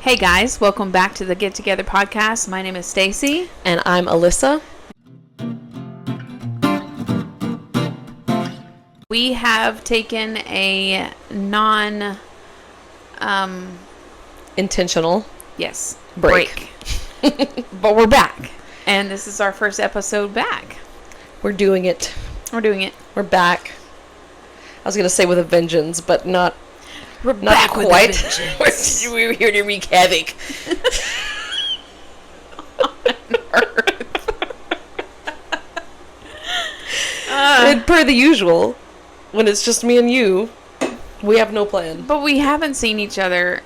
Hey guys, welcome back to the Get Together podcast. My name is Stacy. And I'm Alyssa. We have taken a intentional yes, break. But we're back. And this is our first episode back. We're doing it. We're doing it. We're back. I was going to say with a vengeance, but not back quite. With a vengeance. We're here to wreak havoc. And per the usual, when it's just me and you, we have no plan. But we haven't seen each other.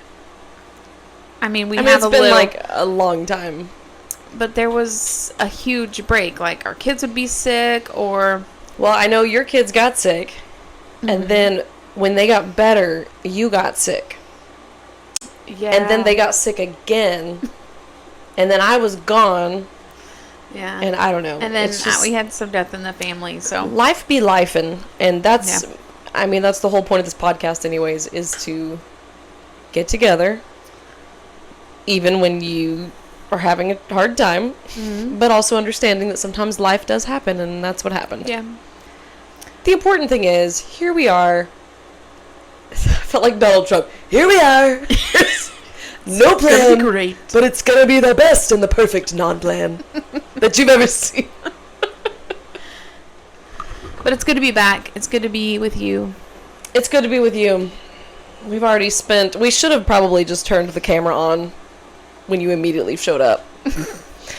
I mean, it's been like a long time. But there was a huge break. Like, our kids would be sick or... Well, I know your kids got sick. Mm-hmm. And then when they got better, you got sick. Yeah. And then they got sick again. And then I was gone. Yeah. And I don't know. And then we had some death in the family, so... Life be lifin'. And that's... Yeah. I mean, that's the whole point of this podcast anyways, is to get together. Even when you are having a hard time. Mm-hmm. But also understanding that sometimes life does happen, and that's what happened. Yeah. The important thing is, here we are. I felt like Donald Trump. Here we are. No plan, great. But it's gonna be the best and the perfect non-plan that you've ever seen. But it's good to be back. It's good to be with you. It's good to be with you. We've already spent... We should have probably just turned the camera on when you immediately showed up.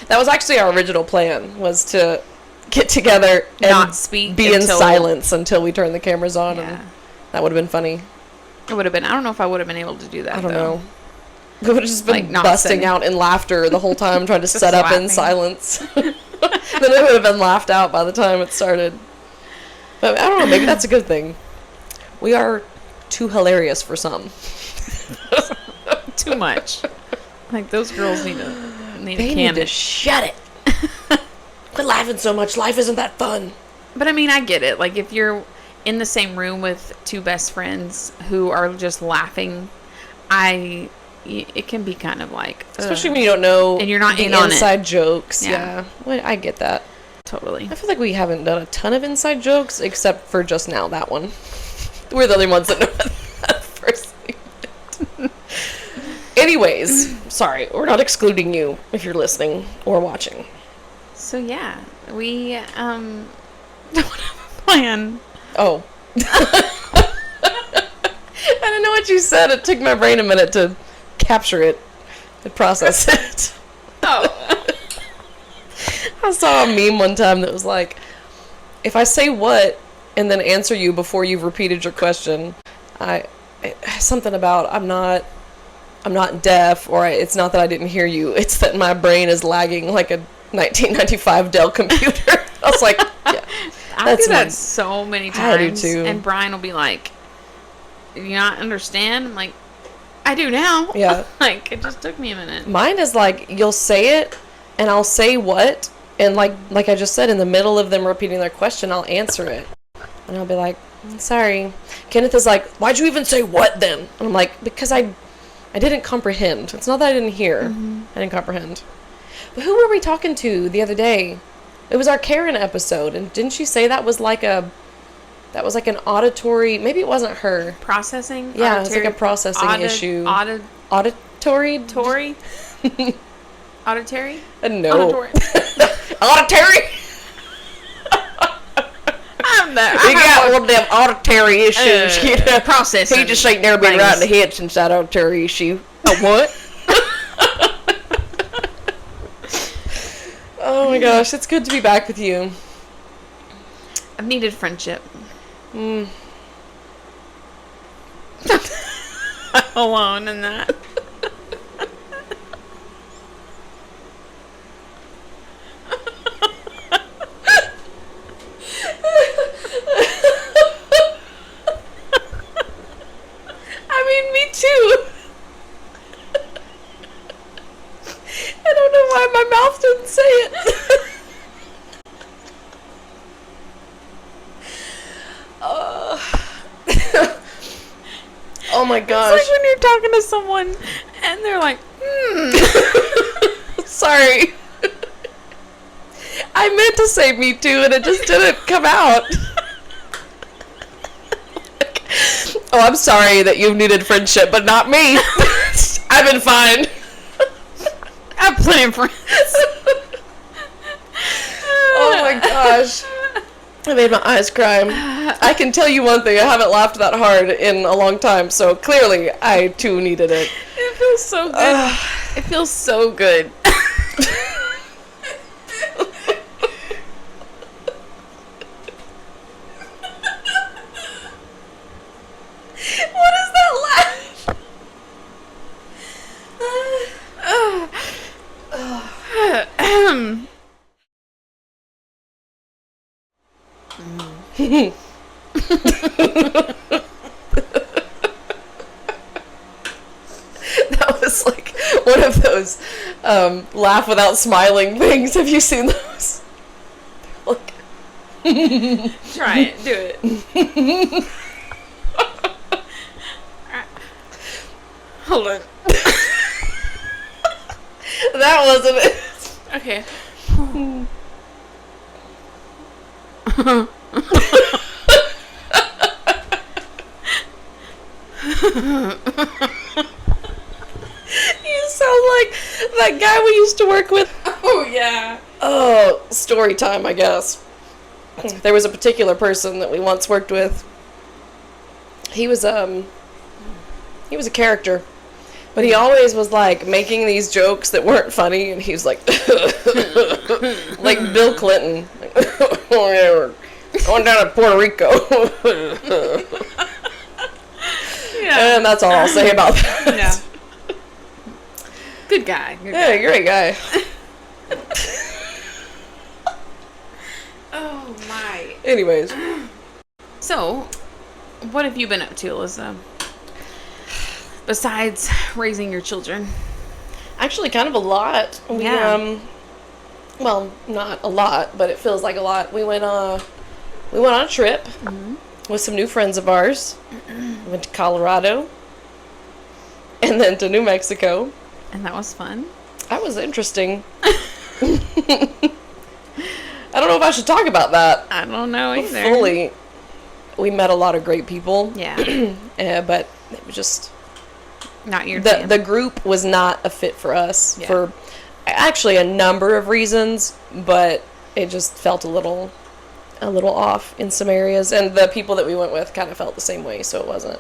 That was actually our original plan, was to get together and not speak, be in silence until we turn the cameras on. Yeah. And that would have been funny. It would have been. I don't know if I would have been able to do that. I don't know. We would have just been like busting out in laughter the whole time, trying to set up laughing. in silence. Then it would have been laughed out by the time it started. But I don't know, maybe that's a good thing. We are too hilarious for some. Too much. Like, those girls need a need to shut it. Quit laughing so much. Life isn't that fun. But I mean, I get it. Like, if you're in the same room with two best friends who are just laughing, it can be kind of like... Especially when you don't know... And you're not the in on inside it. Jokes. Yeah. Well, I get that. Totally. I feel like we haven't done a ton of inside jokes, except for just now, that one. We're the only ones that know that first thing. Anyways, sorry, we're not excluding you if you're listening or watching. So yeah, we don't have a plan. Oh. I didn't know what you said. It took my brain a minute to capture it and process it. Oh. I saw a meme one time that was like, if I say what and then answer you before you've repeated your question, something about I'm not deaf, or it's not that I didn't hear you, it's that my brain is lagging like a 1995 Dell computer. I was like, yeah. I do that so many times. I do too. And Brian will be like, "Do you not understand?" I'm like, "I do now." Yeah. Like, it just took me a minute. Mine is like, you'll say it and I'll say what, and like I just said, in the middle of them repeating their question, I'll answer it. And I'll be like, sorry. Kenneth is like, why'd you even say what then? And I'm like, because I didn't comprehend. It's not that I didn't hear. Mm-hmm. I didn't comprehend. But who were we talking to the other day? It was our Karen episode. And didn't she say that was like an auditory, maybe it wasn't her. Processing? Yeah, it's like a processing issue. Auditory? Tory? Auditory? No. Auditory? Auditory? You got one of them auditory issues. Processing. He just ain't never been right in the head since that auditory issue. Oh, what? Oh my gosh, it's good to be back with you. I've needed friendship. Alone in that. Me too. I don't know why my mouth didn't say it. my It's gosh. like when you're talking to someone and they're like, Sorry. I meant to say me too, and it just didn't come out. Oh, I'm sorry that you've needed friendship, but not me. I've been fine. I have plenty of friends. Oh my gosh. I made my eyes cry. I can tell you one thing, I haven't laughed that hard in a long time, so clearly I too needed it. It feels so good. It feels so good. What is that laugh? That was like one of those laugh without smiling things. Have you seen those? Like, Try it. Do it. Hold on. that wasn't it. Okay. You sound like that guy we used to work with. Oh, yeah. Oh, story time, I guess. There was a particular person that we once worked with. He was a character. But he always was like making these jokes that weren't funny, and he was like like Bill Clinton. Oh yeah, we're going down to Puerto Rico. Yeah. And that's all I'll say about that. Yeah. Good guy. Good guy. Yeah, great guy. Oh, my. Anyways. So, what have you been up to, Alyssa? Besides raising your children? Actually, kind of a lot. Yeah. Well, not a lot, but it feels like a lot. We went on a trip with some new friends of ours. We went to Colorado, and then to New Mexico. And that was fun. That was interesting. I don't know if I should talk about that I don't know either. fully. We met a lot of great people. Yeah. But it was just Not your jam. the group was not a fit for us Yeah. for actually a number of reasons, but it just felt a little off in some areas, and the people that we went with kind of felt the same way, so it wasn't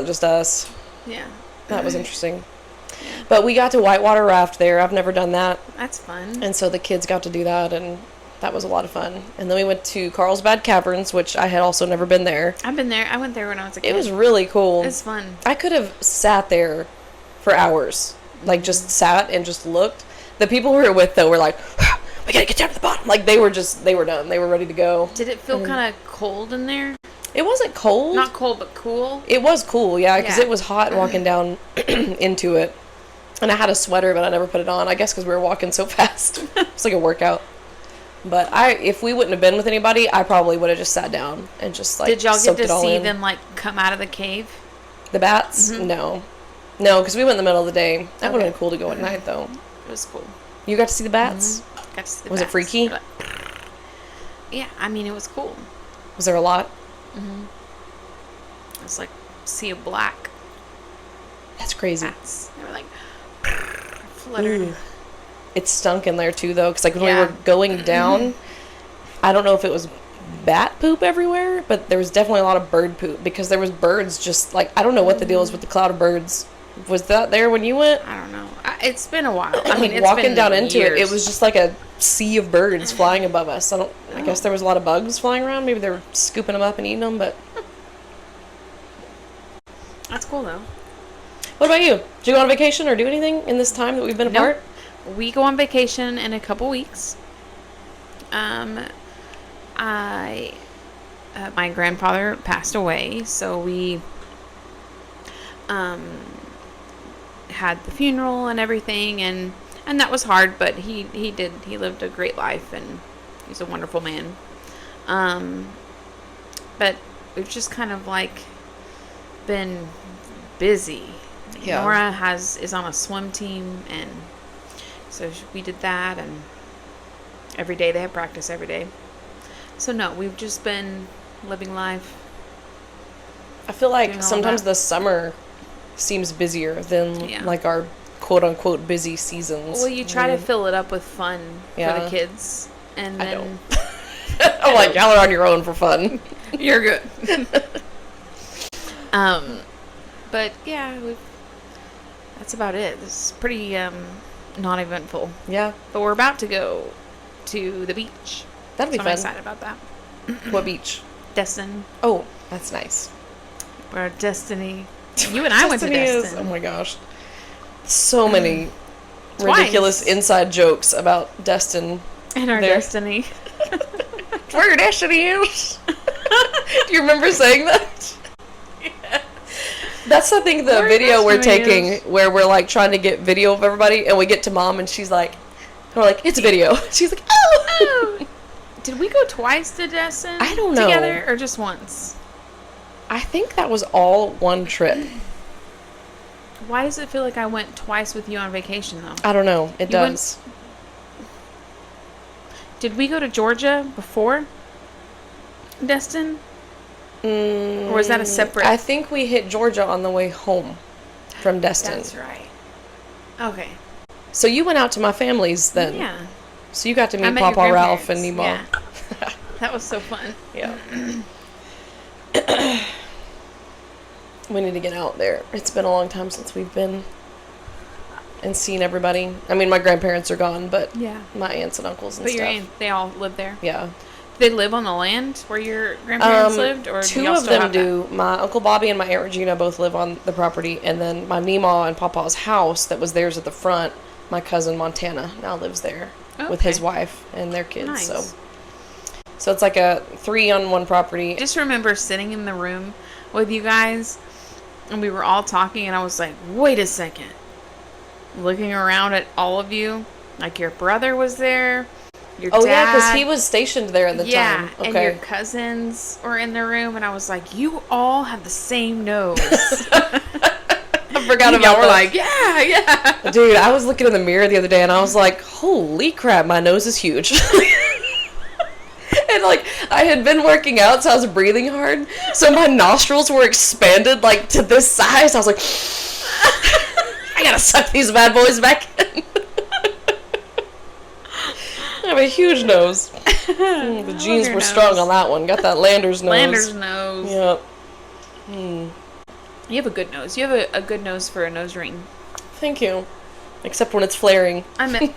just us. Yeah. That was interesting. But we got to whitewater raft there. I've never done that, That's fun. and so the kids got to do that, and that was a lot of fun. And then we went to Carlsbad Caverns, which I had also never been there. I've been there. I went there when I was a kid. It was really cool. It's fun. I could have sat there for hours, like just sat and just looked. The people we were with, though, were like, we gotta get down to the bottom. Like they were done. They were ready to go. Did it feel kind of cold in there? It wasn't cold. Not cold, but cool. It was cool, yeah, because Yeah. it was hot walking down into it. And I had a sweater, but I never put it on. I guess because we were walking so fast. It's like a workout. But if we wouldn't have been with anybody, I probably would have just sat down and just like. Did y'all get soaked to it all see in. them like come out of the cave? The bats? No, because we went in the middle of the day. That would have been cool to go at night, though. It was cool. You got to see the bats? Got to see the Was it bats. freaky? They're like, yeah, I mean, it was cool. Was there a lot? It was like sea of black That's crazy. bats. They were like fluttered. Ooh. It stunk in there too, though, because like when Yeah. we were going down, I don't know if it was bat poop everywhere, but there was definitely a lot of bird poop because there was birds just like I don't know what the deal is with the cloud of birds. Was that there when you went? I don't know. It's been a while. I mean, it's walking been down into years. it was just like a sea of birds flying above us. I guess there was a lot of bugs flying around. Maybe they were scooping them up and eating them. But That's cool though. what about you? Did you go on vacation or do anything in this time that we've been apart? We go on vacation in a couple weeks. My grandfather passed away, so we had the funeral and everything, and that was hard, but he lived a great life, and he's a wonderful man. But we've just kind of like been busy. Yeah. Nora is on a swim team, and so we did that, and every day they have practice every day. So no, we've just been living life. I feel like Doing all sometimes that. the summer seems busier than Yeah. like our quote unquote busy seasons. Well, you try to fill it up with fun for Yeah. the kids, and I then I'm like, y'all are on your own for fun. you're good. But yeah, that's about it. This is pretty non-eventful. Yeah, But we're about to go to the beach. that'd be So I'm fun. excited about that. What beach? Destin. Oh, that's nice. We're at Destiny. You and I went to Destiny Destin. oh my gosh. So many Twice. ridiculous inside jokes about Destin. And our there. Destiny. Where your Destiny is? Do you remember saying that? That's I think the Where video we're Destiny taking is. where we're like trying to get video of everybody and we get to mom and she's like, we're like, it's a video. She's like, oh. Did we go twice to Destin? I don't know. Together or just once? I think that was all one trip. Why does it feel like I went twice with you on vacation though? I don't know. It You went- does. Did we go to Georgia before Destin? Or was that a separate? I think we hit Georgia on the way home from Destin. That's right. Okay. So you went out to my family's then. Yeah. So you got to I meet met your Papa Ralph and grandparents. Nemo. Yeah. That was so fun. Yeah. We need to get out there. It's been a long time since we've been and seen everybody. I mean, my grandparents are gone, but Yeah. my aunts and uncles and But your stuff. aunt, they all live there. Yeah. They live on the land where your grandparents lived, or do two y'all of still them have that? do. My Uncle Bobby and my Aunt Regina both live on the property, and then my Nemaw and Papa's house that was theirs at the front, my cousin Montana now lives there with his Okay. wife and their kids. Nice. So it's like a 3 on 1 property. Just remember sitting in the room with you guys, and we were all talking, and I was like, wait a second. Looking around at all of you, like your brother was there, your Oh dad. yeah, because he was stationed there at the time. Okay. And your cousins were in the room, and I was like, you all have the same nose. I forgot about Y'all were that. like, yeah, yeah. Dude, I was looking in the mirror the other day and I was like, holy crap, my nose is huge. And like, I had been working out, so I was breathing hard. So my nostrils were expanded like to this size. I was like, I gotta suck these bad boys back in. I have a huge nose. The genes your were strong nose. on that one. Got that Landers nose. Landers nose. Yep. You have a good nose. You have a good nose for a nose ring. Thank you. Except when it's flaring. I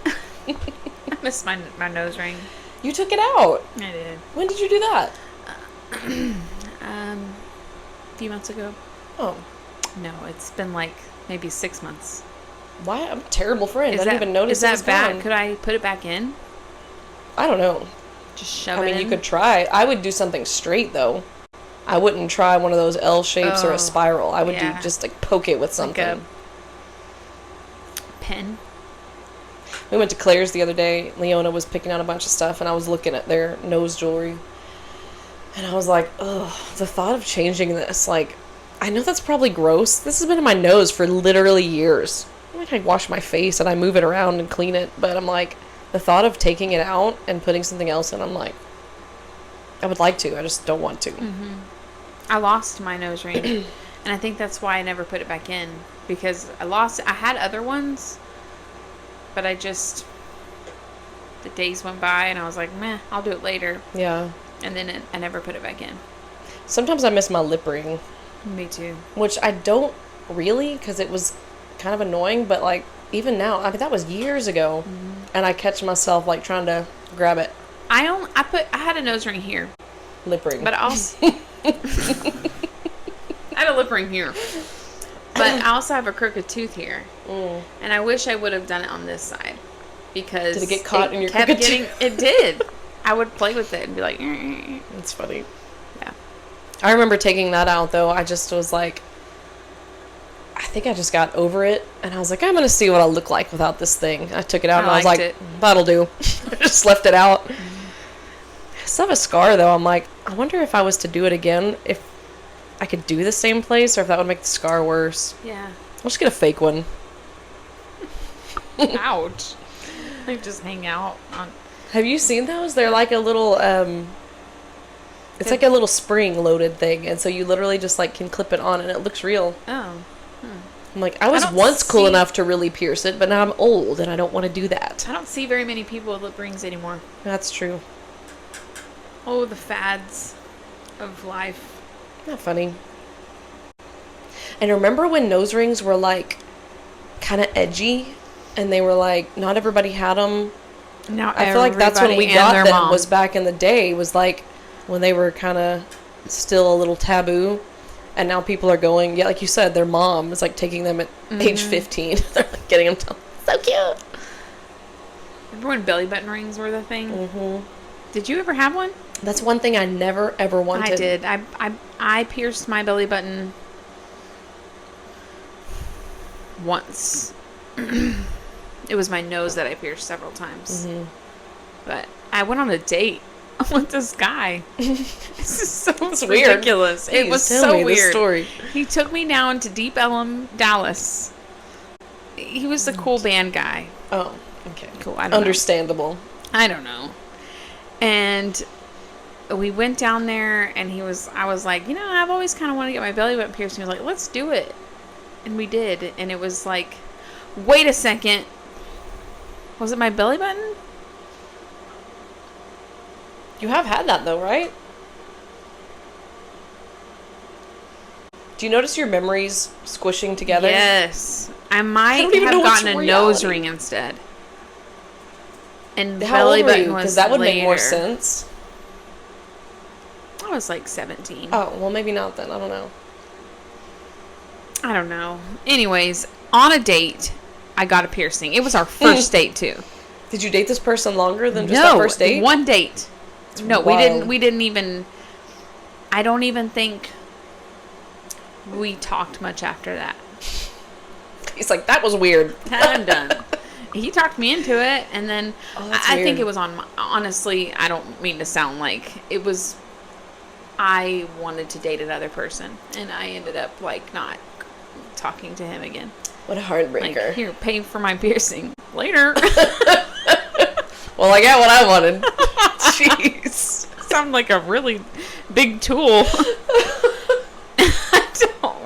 miss my nose ring. You took it out. I did. When did you do that? A few months ago. Oh. No, it's been like maybe 6 months. Why? I'm a terrible friend. I didn't even notice Is that it was bad? gone. Could I put it back in? I don't know. Just shove I it mean, in? you could try. I would do something straight, though. I wouldn't try one of those L shapes or Oh, a spiral. I would yeah. do just like poke it with something. Like a pen? We went to Claire's the other day. Leona was picking out a bunch of stuff, and I was looking at their nose jewelry. And I was like, ugh, the thought of changing this, like, I know that's probably gross. This has been in my nose for literally years. Like, I wash my face and I move it around and clean it, but I'm like, the thought of taking it out and putting something else in, I'm like, I would like to, I just don't want to. I lost my nose ring. And I think that's why I never put it back in. Because I had other ones. But the days went by and I was like, meh, I'll do it later. Yeah. And then I never put it back in. Sometimes I miss my lip ring, Me too. which I don't really, because it was kind of annoying, but like, even now, I mean, that was years ago, and I catch myself like trying to grab it. I had a nose ring here. Lip ring. But I also I had a lip ring here. But I also have a crooked tooth here. And I wish I would have done it on this side. Because Did it get caught in your kept crooked getting tooth? It did. I would play with it and be like, It's funny. yeah. I remember taking that out, though. I just was like, I think I just got over it, and I was like, I'm going to see what I'll look like without this thing. I took it out, and I was liked like, it. that'll do. Just left it out. I still have a scar, though. I'm like, I wonder if I was to do it again, if I could do the same place or if that would make the scar worse. Yeah. I'll just get a fake one. Ouch. Like just hang out on. Have you seen those? They're like a little, it's like a little spring loaded thing. And so you literally just like can clip it on and it looks real. Oh. I'm like, I was once cool enough to really pierce it, but now I'm old and I don't want to do that. I don't see very many people with rings anymore. That's true. Oh, the fads of life. Not funny. And remember when nose rings were like kind of edgy and they were like, not everybody had them. Now I feel like that's when we got them was back in the day, was like when they were kind of still a little taboo. And now people are going, yeah, like you said, their mom is like taking them at age 15. They're like getting them done. So cute. Remember when belly button rings were the thing? Mm-hmm. Did you ever have one? That's one thing I never ever wanted. I did. I pierced my belly button once. It was my nose that I pierced several times. Mm-hmm. But I went on a date with this guy. This is so Weird. ridiculous. It was so weird. Story. He took me down to Deep Ellum, Dallas. He was the cool band guy. Oh, okay. Cool. I don't Understandable. know. I don't know. And we went down there, and I was like, I've always kind of wanted to get my belly button pierced. And he was like, let's do it. And we did. And it was like, wait a second. Was it my belly button? You have had that though, right? Do you notice your memories squishing together? Yes. I might don't even have know what's gotten a reality. nose ring instead. And How belly old were button you? was Because that would make more later. sense. I was like 17. Oh, well, maybe not then. I don't know. I don't know. Anyways, on a date, I got a piercing. It was our first date too. Did you date this person longer than just that first date? One date. No, wild. we didn't even. I don't even think we talked much after that. He's like, that was weird. I'm done. He talked me into it, and then that's I think weird. it was on. Honestly, I don't mean to sound like it was. I wanted to date another person, and I ended up like not talking to him again. What a heartbreaker. Like, here, pay for my piercing later. Well, I got what I wanted. Jeez. Sound like a really big tool.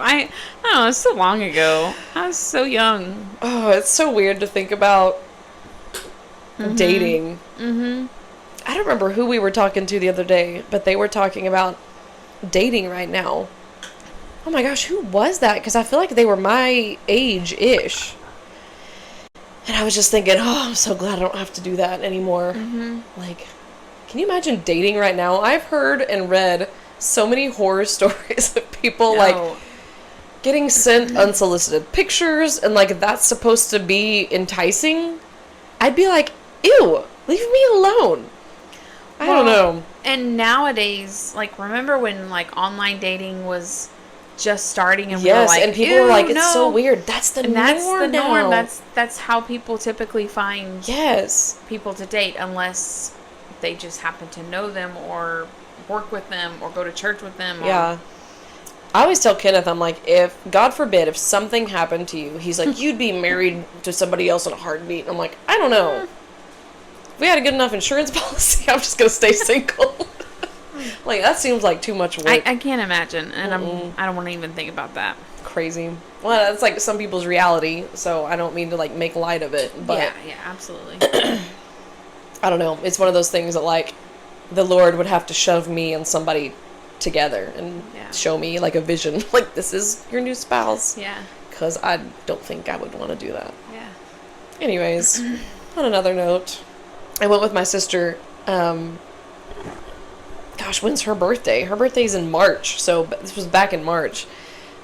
I don't know, it's so long ago. I was so young. Oh, it's so weird to think about dating. Mm-hmm. I don't remember who we were talking to the other day, but they were talking about dating right now. Oh my gosh, who was that? Because I feel like they were my age-ish. And I was just thinking, oh, I'm so glad I don't have to do that anymore. Mm-hmm. Like, can you imagine dating right now? I've heard and read so many horror stories of people, like, getting sent unsolicited pictures, and, like, that's supposed to be enticing. I'd be like, ew, leave me alone. I don't know. And nowadays, like, remember when, like, online dating was just starting and Yes, we were like, and people were like, it's no. so weird. That's the And norm that's the now. norm. That's how people typically find Yes. people to date, unless they just happen to know them or work with them or go to church with them. Or, Yeah. I always tell Kenneth, I'm like, if, God forbid, if something happened to you, he's like, you'd be married to somebody else in a heartbeat. I'm like, I don't know. If we had a good enough insurance policy, I'm just going to stay single. Like, that seems like too much work. I can't imagine, and I don't want to even think about that. Crazy. Well, that's like some people's reality, so I don't mean to like make light of it, but Yeah, absolutely. I don't know. It's one of those things that like the Lord would have to shove me and somebody together and show me like a vision, like this is your new spouse. Yeah. Because I don't think I would want to do that. Yeah. Anyways, on another note, I went with my sister. Gosh, when's her birthday? Her birthday's in March, so this was back in March.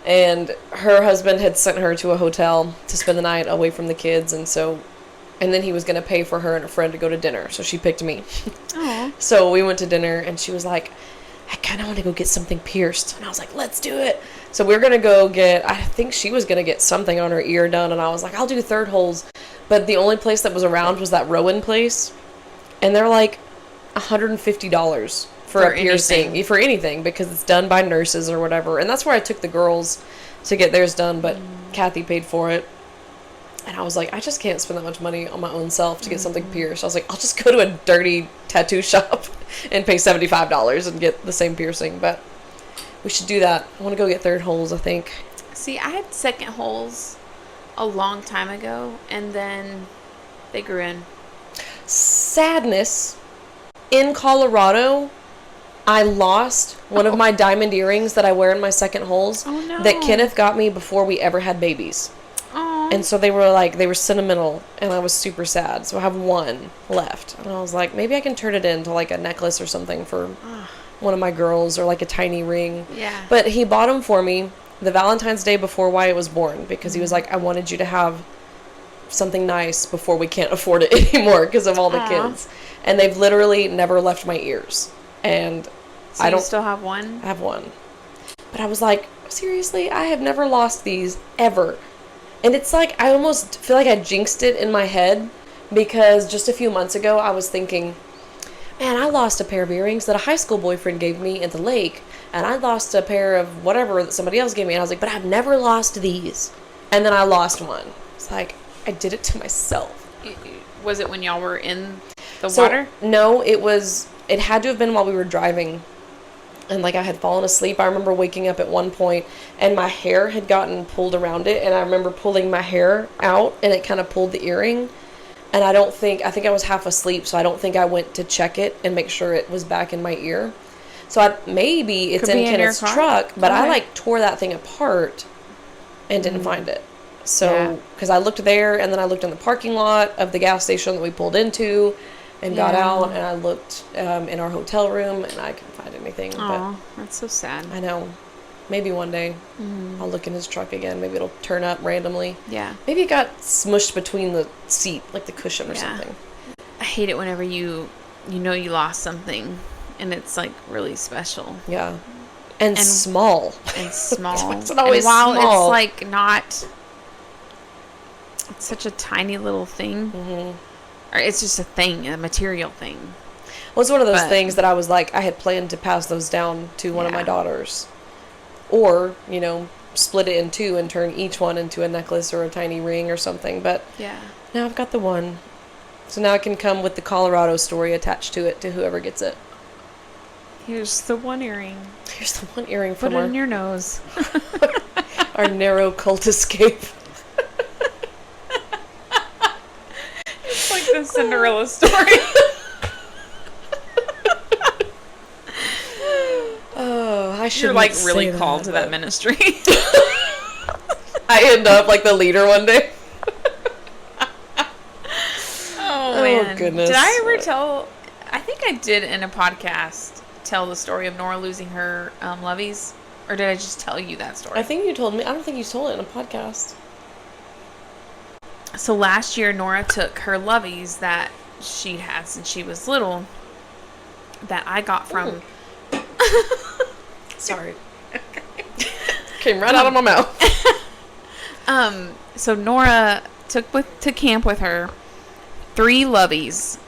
And her husband had sent her to a hotel to spend the night away from the kids, and then he was going to pay for her and a friend to go to dinner, so she picked me. Oh. So we went to dinner, and she was like, I kind of want to go get something pierced. And I was like, let's do it. So we were going to go I think she was going to get something on her ear done, and I was like, I'll do third holes. But the only place that was around was that Rowan place, and they're like $150 for a piercing, for anything, because it's done by nurses or whatever. And that's where I took the girls to get theirs done, but Kathy paid for it. And I was like, I just can't spend that much money on my own self to get something pierced. I was like, I'll just go to a dirty tattoo shop and pay $75 and get the same piercing. But we should do that. I want to go get third holes, I think. See, I had second holes a long time ago, and then they grew in. Sadness. In Colorado, I lost one of my diamond earrings that I wear in my second holes that Kenneth got me before we ever had babies. And so they were sentimental, and I was super sad. So I have one left. And I was like, maybe I can turn it into like a necklace or something for one of my girls, or like a tiny ring. Yeah. But he bought them for me the Valentine's Day before Wyatt was born, because he was like, I wanted you to have something nice before we can't afford it anymore because of all the kids. And they've literally never left my ears. And so I don't still have one? I have one. But I was like, seriously, I have never lost these ever. And it's like, I almost feel like I jinxed it in my head, because just a few months ago, I was thinking, man, I lost a pair of earrings that a high school boyfriend gave me at the lake, and I lost a pair of whatever that somebody else gave me, and I was like, but I've never lost these. And then I lost one. It's like, I did it to myself. Was it when y'all were in the water? No, it had to have been while we were driving. And like I had fallen asleep. I remember waking up at one point and my hair had gotten pulled around it, and I remember pulling my hair out and it kind of pulled the earring. And I think I was half asleep, so I don't think I went to check it and make sure it was back in my ear. So maybe it's in Kenneth's truck, but I like tore that thing apart and didn't find it. So, because I looked there, and then I looked in the parking lot of the gas station that we pulled into and got out, and I looked in our hotel room, and I couldn't find anything. Oh, that's so sad. I know. Maybe one day I'll look in his truck again. Maybe it'll turn up randomly. Yeah. Maybe it got smushed between the seat, like the cushion or something. I hate it whenever you lost something, and it's like really special. Yeah. And small. And small. It's always and while small. it's like not... It's such a tiny little thing. Or it's just a thing, a material thing. Well, it's one of those things that I was like, I had planned to pass those down to one of my daughters. Or, split it in two and turn each one into a necklace or a tiny ring or something. But now I've got the one. So now it can come with the Colorado story attached to it to whoever gets it. Here's the one earring. Here's the one earring from Put it in your nose. Our narrow cult escape. It's like the Cinderella story. I should. You're like really called to that ministry. I end up like the leader one day. Oh man, goodness! Did I ever tell? I think I did in a podcast tell the story of Nora losing her loveys, or did I just tell you that story? I think you told me. I don't think you told it in a podcast. So last year, Nora took her loveys that she'd had since she was little, that I got from. Sorry. Came right out of my mouth. So Nora took to camp with her 3 loveys.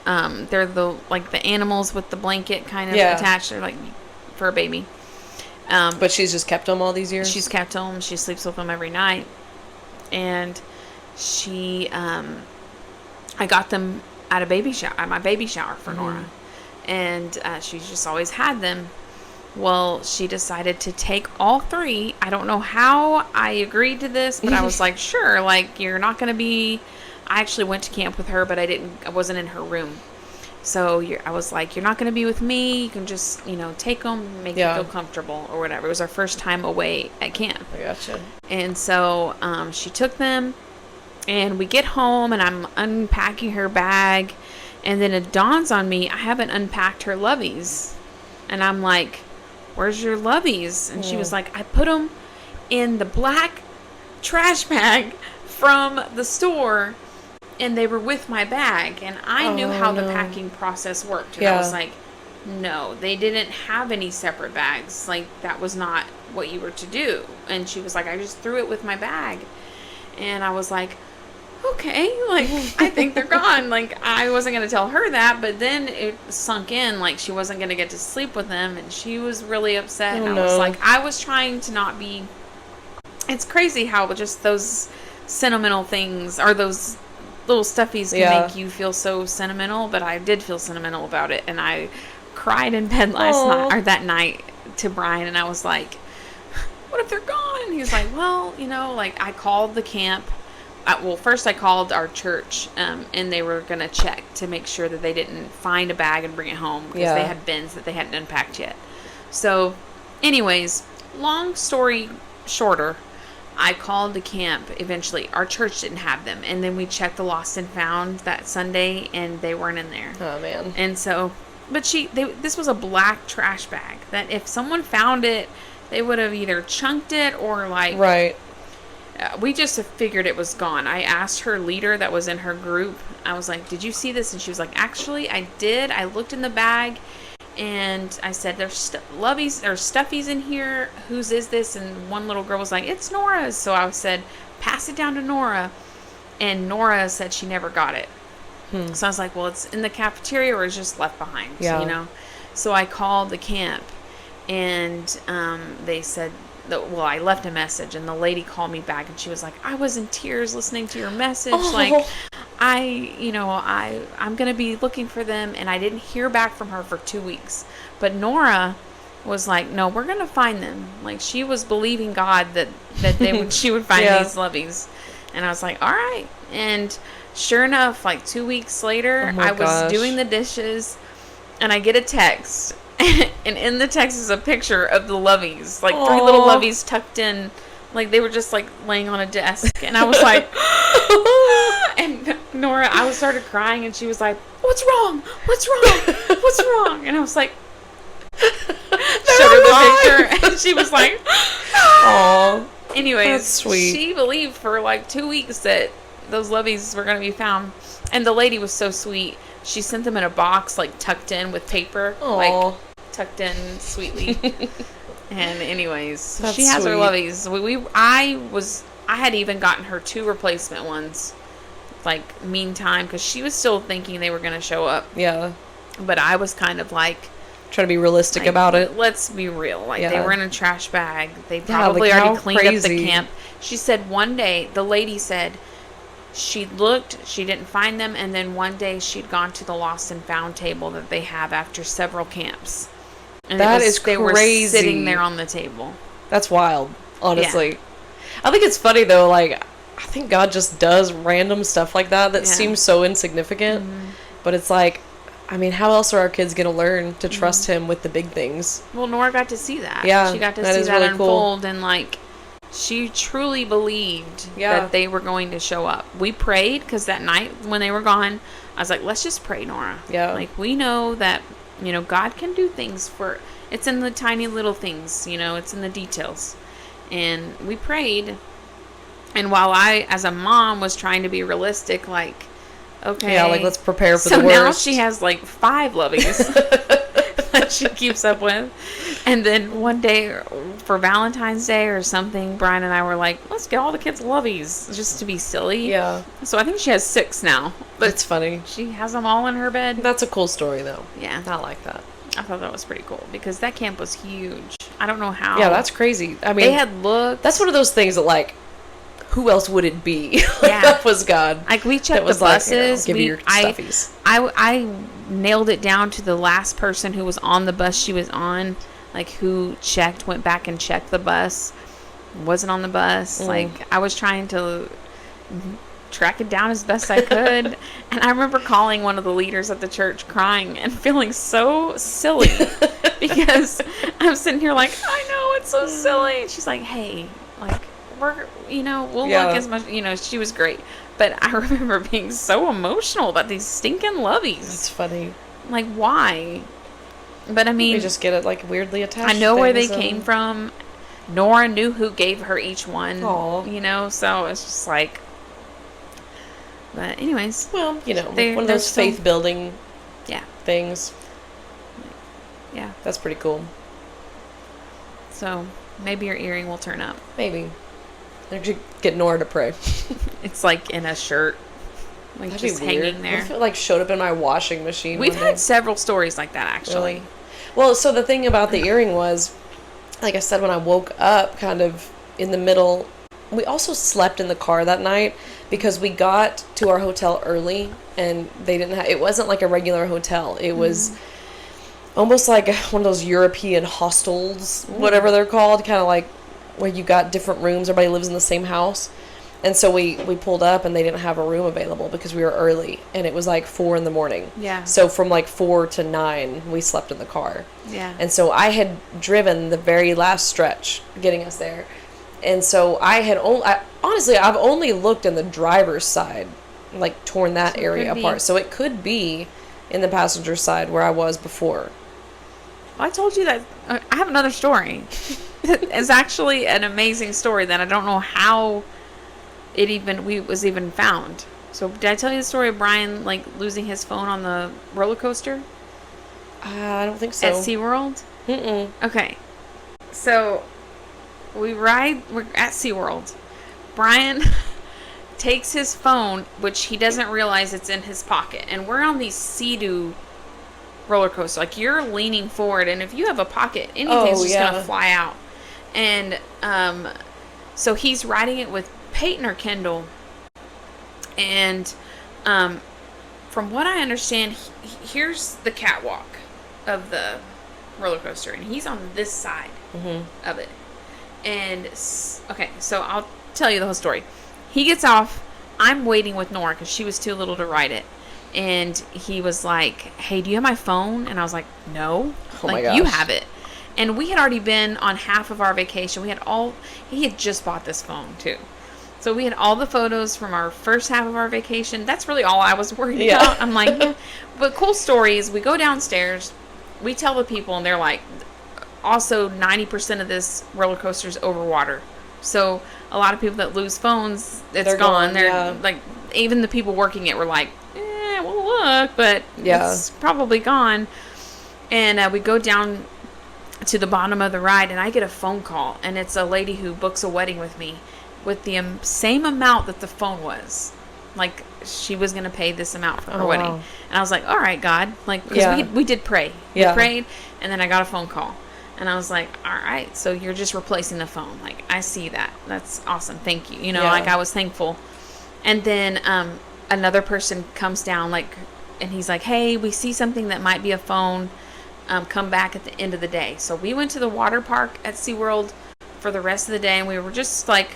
They're the animals with the blanket kind of attached. They're like for a baby. But she's just kept them all these years? She's kept them. She sleeps with them every night. And she, I got them at my baby shower for Nora. And she's just always had them. Well, she decided to take all 3. I don't know how I agreed to this, but I was like, sure, like, you're not going to be... I actually went to camp with her, but I wasn't in her room. So I was like, you're not going to be with me. You can just, take them, make you feel comfortable or whatever. It was our first time away at camp. I gotcha. And so she took them, and we get home, and I'm unpacking her bag, and then it dawns on me, I haven't unpacked her loveys. And I'm like... Where's your loveys? And she was like, I put them in the black trash bag from the store, and they were with my bag. And I knew how the packing process worked. And I was like, no, they didn't have any separate bags. Like, that was not what you were to do. And she was like, I just threw it with my bag. And I was like, okay, like, I think they're gone. Like, I wasn't going to tell her that, but then it sunk in, like, she wasn't going to get to sleep with them, and she was really upset. Oh, And I was like, I was trying to not be. It's crazy how just those sentimental things, or those little stuffies, can make you feel so sentimental, but I did feel sentimental about it, and I cried in bed last night, or that night, to Brian, and I was like, what if they're gone? And he was like, well, like, I called the camp. Well, first I called our church, and they were going to check to make sure that they didn't find a bag and bring it home, because they had bins that they hadn't unpacked yet. So, anyways, long story shorter, I called the camp eventually. Our church didn't have them, and then we checked the lost and found that Sunday, and they weren't in there. Oh, man. And so, but this was a black trash bag that if someone found it, they would have either chunked it or, like... Right. We just figured it was gone. I asked her leader that was in her group. I was like, did you see this? And she was like, actually, I did. I looked in the bag, and I said, there's loveys or stuffies in here. Whose is this? And one little girl was like, it's Nora's. So I said, pass it down to Nora. And Nora said she never got it. So I was like, well, it's in the cafeteria or it's just left behind, So I called the camp, and they said, well, I left a message, and the lady called me back, and she was like, I was in tears listening to your message. Like, I'm going to be looking for them. And I didn't hear back from her for 2 weeks. But Nora was like, no, we're going to find them. Like, she was believing God that she would find these loveys. And I was like, all right. And sure enough, like 2 weeks later, I was doing the dishes, and I get a text. And in the text is a picture of the loveys, like 3 little loveys tucked in, like they were just like laying on a desk. And I was like, and Nora, I started crying, and she was like, what's wrong? What's wrong? What's wrong? And I was like, showed her the picture, and she was like, oh. Anyways, that's sweet. She believed for like 2 weeks that those loveys were going to be found. And the lady was so sweet. She sent them in a box, like tucked in with paper. Aww. Like tucked in sweetly. And anyways, that's she has sweet. her loveys. I had even gotten her 2 replacement ones, like meantime, because she was still thinking they were going to show up. Yeah. But I was kind of like, trying to be realistic about it. Let's be real. Like, they were in a trash bag. They probably already cleaned up the camp. She said one day, the lady said, she looked, she didn't find them, and then one day she'd gone to the lost and found table that they have after several camps. And they were sitting there on the table. That's wild, honestly. Yeah. I think it's funny, though, like, I think God just does random stuff like that seems so insignificant, but it's like, I mean, how else are our kids going to learn to trust him with the big things? Well, Nora got to see that. Yeah, she got to see that really unfold, and, like, she truly believed that they were going to show up. We prayed, because that night when they were gone, I was like, let's just pray, Nora. Yeah. Like, we know that, God can do things it's in the tiny little things, it's in the details. And we prayed, and while I, as a mom, was trying to be realistic, like, okay. Yeah, like, let's prepare for the worst. So now she has, like, 5 loveys that she keeps up with. And then one day, for Valentine's Day or something, Brian and I were like, let's get all the kids loveys, just to be silly. Yeah. So I think she has 6 now. But it's funny. She has them all in her bed. That's a cool story, though. Yeah. I like that. I thought that was pretty cool, because that camp was huge. I don't know how. Yeah, that's crazy. I mean, they had looked. That's one of those things that, like, who else would it be? That was God. Like, we checked the buses. Give you your stuffies. I nailed it down to the last person who was on the bus she was on, like, who went back and checked the bus, wasn't on the bus. Like, I was trying to track it down as best I could. And I remember calling one of the leaders at the church, crying and feeling so silly, because I'm sitting here like, I know, it's so silly. And she's like, hey, like, we'll look as much, she was great. But I remember being so emotional about these stinking loveys. That's funny. Like, why? But I mean, we just get it, like, weirdly attached. I know where they came from. Nora knew who gave her each one. Aww. So it's just like, but anyways. Well, one of those faith-building things. Yeah. That's pretty cool. So maybe your earring will turn up. Maybe. Get Nora to pray. It's like in a shirt, like That'd just be weird. hanging What there. if it like showed up in my washing machine We've one day? had several stories like that, actually. Really? Well, so the thing about the earring was, like I said, when I woke up kind of in the middle, we also slept in the car that night because we got to our hotel early and they didn't have, it wasn't like a regular hotel. It was almost like one of those European hostels, whatever they're called, kind of like where you got different rooms, everybody lives in the same house. And so we pulled up and they didn't have a room available because we were early and it was like 4 in the morning. Yeah. So from like 4 to 9, we slept in the car. Yeah. And so I had driven the very last stretch getting us there. And so honestly, I've only looked in the driver's side, like torn that So it area could apart. be. So it could be in the passenger side where I was before. I told you that. I have another story. It's actually an amazing story that I don't know how was even found. So did I tell you the story of Brian like losing his phone on the roller coaster I don't think so. at SeaWorld? Mm-mm. Okay. So we're at SeaWorld. Brian takes his phone, which he doesn't realize it's in his pocket, and we're on these Sea-Doo roller coaster. Like, you're leaning forward, and if you have a pocket, anything's just gonna fly out. And so he's riding it with Peyton or Kendall, and from what I understand, here's the catwalk of the roller coaster, and he's on this side of it. And okay, so I'll tell you the whole story. He gets off. I'm waiting with Nora because she was too little to ride it. And he was like, "Hey, do you have my phone?" And I was like, "No." Oh like, my gosh. you have it. And we had already been on half of our vacation. He had just bought this phone too. So we had all the photos from our first half of our vacation. That's really all I was worried about. I'm like, yeah. But cool stories. We go downstairs. We tell the people, and they're like, also 90% of this roller coaster is over water. So a lot of people that lose phones, they're gone. They're like, even the people working it were like, we'll look, but it's probably gone. And we go down to the bottom of the ride, and I get a phone call, and it's a lady who books a wedding with me with the same amount that the phone was. Like, she was going to pay this amount for her wedding. Wow. And I was like, all right, God. Like, because we did pray. We prayed, and then I got a phone call. And I was like, all right, so you're just replacing the phone. Like, I see that. That's awesome. Thank you. Like, I was thankful. And then another person comes down, like, and he's like, hey, we see something that might be a phone. Come back at the end of the day. So we went to the water park at SeaWorld for the rest of the day, and we were just, like,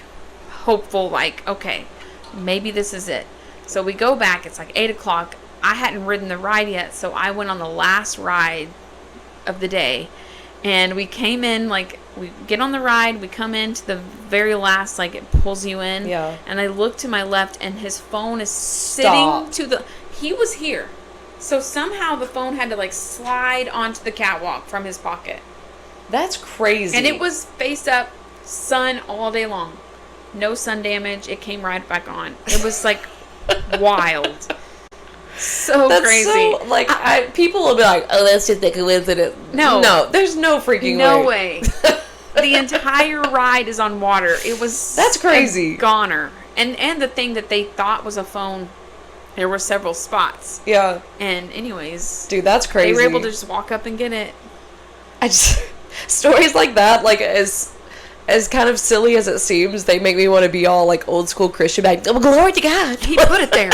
hopeful, like, okay, maybe this is it. So we go back. It's like 8 o'clock. I hadn't ridden the ride yet, so I went on the last ride of the day. And we came in, like, we get on the ride, we come in to the very last, like, it pulls you in. Yeah. And I look to my left, and his phone is sitting he was here. So somehow the phone had to, like, slide onto the catwalk from his pocket. That's crazy. And it was face up, sun all day long. No sun damage. It came right back on. It was, like, wild. So that's crazy. So, like, people will be like, oh, that's just a coincidence. No, there's no freaking way. The entire ride is on water. It was that's crazy. A goner. And the thing that they thought was a phone, there were several spots. Yeah. And anyways, dude, that's crazy. They were able to just walk up and get it. Stories like that, like, as kind of silly as it seems, they make me want to be all, like, old school Christian, like, oh, glory to God. He put it there.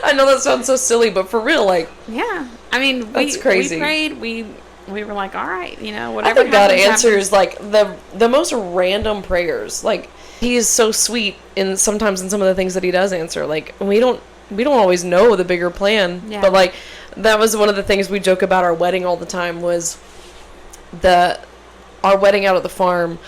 I know that sounds so silly, but for real, like... Yeah. I mean, that's crazy. We prayed, we were like, all right, whatever. I think God answers, like, the most random prayers. Like, he is so sweet sometimes in some of the things that he does answer. Like, we don't always know the bigger plan. Yeah. But, like, that was one of the things we joke about our wedding all the time was our wedding out at the farm,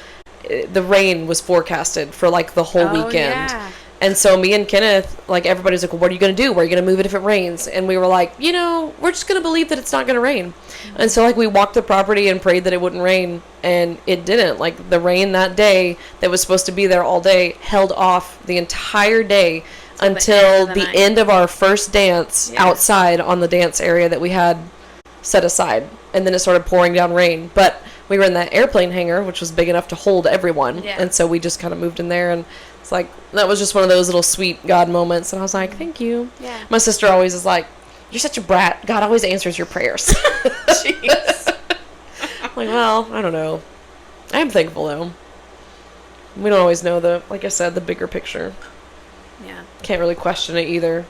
the rain was forecasted for, like, the whole weekend. Yeah. And so me and Kenneth, like, everybody's like, well, what are you going to do? Where are you going to move it if it rains? And we were like, we're just going to believe that it's not going to rain. Mm-hmm. And so, like, we walked the property and prayed that it wouldn't rain. And it didn't. Like, the rain that day that was supposed to be there all day held off the entire day until the end of our first dance outside on the dance area that we had set aside. And then it started pouring down rain. But we were in that airplane hangar, which was big enough to hold everyone. Yeah. And so we just kind of moved in there, and It's like, that was just one of those little sweet God moments. And I was like, thank you. Yeah. My sister always is like, you're such a brat. God always answers your prayers. Jeez. I'm like, well, I don't know. I am thankful, though. We don't always know like I said, the bigger picture. Yeah. Can't really question it either.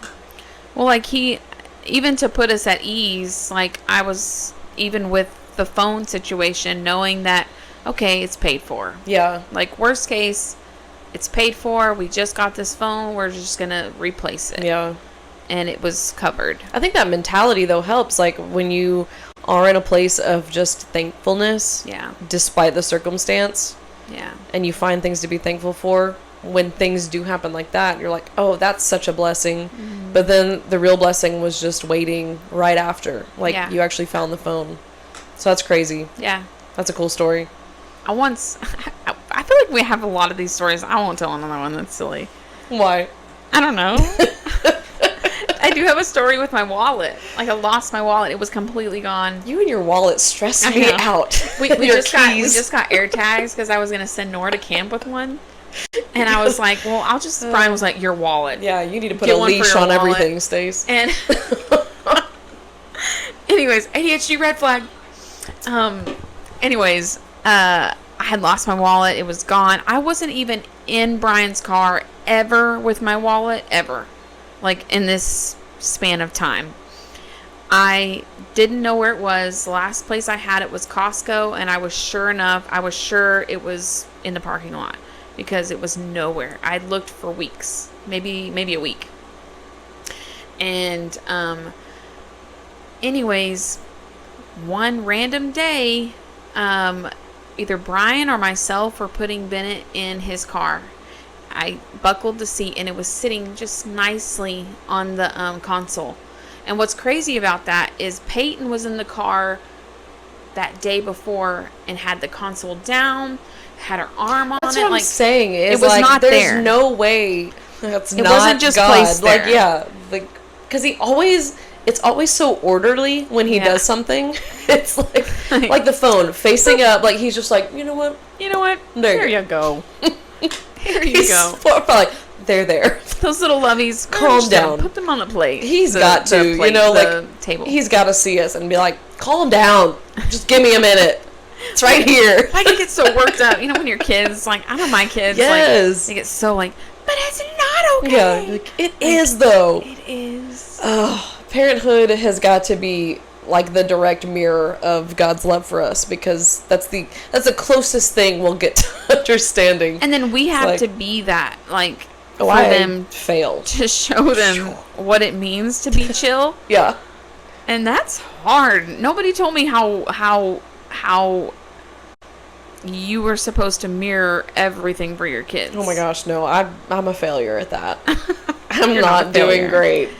Well, like even to put us at ease, like I was, even with the phone situation, knowing that, okay, it's paid for. Yeah. Like, worst case, it's paid for. We just got this phone. We're just going to replace it. Yeah. And it was covered. I think that mentality, though, helps. Like, when you are in a place of just thankfulness. Yeah. Despite the circumstance. Yeah. And you find things to be thankful for. When things do happen like that, you're like, oh, that's such a blessing. Mm-hmm. But then the real blessing was just waiting right after. Like, you actually found the phone. So that's crazy. Yeah. That's a cool story. I feel like we have a lot of these stories. I won't tell another one that's silly. Why? I don't know. I do have a story with my wallet. Like, I lost my wallet. It was completely gone. You and your wallet stress me out. We just got air tags because I was going to send Nora to camp with one. And I was like, well, Brian was like, your wallet. Yeah, you need to put a leash on everything, Stace. And anyways, ADHD red flag. Anyways, I had lost my wallet. It was gone. I wasn't even in Brian's car ever with my wallet, ever. Like, in this span of time. I didn't know where it was. The last place I had it was Costco, and I was sure it was in the parking lot. Because it was nowhere. I'd looked for weeks. Maybe a week. And, anyways, one random day, either Brian or myself were putting Bennett in his car. I buckled the seat, and it was sitting just nicely on the console. And what's crazy about that is Peyton was in the car that day before and had the console down, had her arm on That's it. What I'm saying is, it was like, not there's there. no way that's it not wasn't just God. placed there. Like, yeah, like, because it's always so orderly when he does something. It's like the phone facing up. Like, he's just like, you know what? There you go. Here you go. Like, they're there. Those little lovies. Calm down. Put them on a plate. He's got to, like, table. He's got to see us and be like, calm down. Just give me a minute. It's right here. I can get so worked up. When your kids, like, I know my kids, yes. Like, they get so like, but it's not okay. Yeah, like, it is, though. It is. Parenthood has got to be like the direct mirror of God's love for us, because that's the closest thing we'll get to understanding. And then we have to be that, like, for I them failed to show them what it means to be chill. Yeah. And that's hard. Nobody told me how you were supposed to mirror everything for your kids. Oh my gosh, no. I'm a failure at that. I'm not doing great.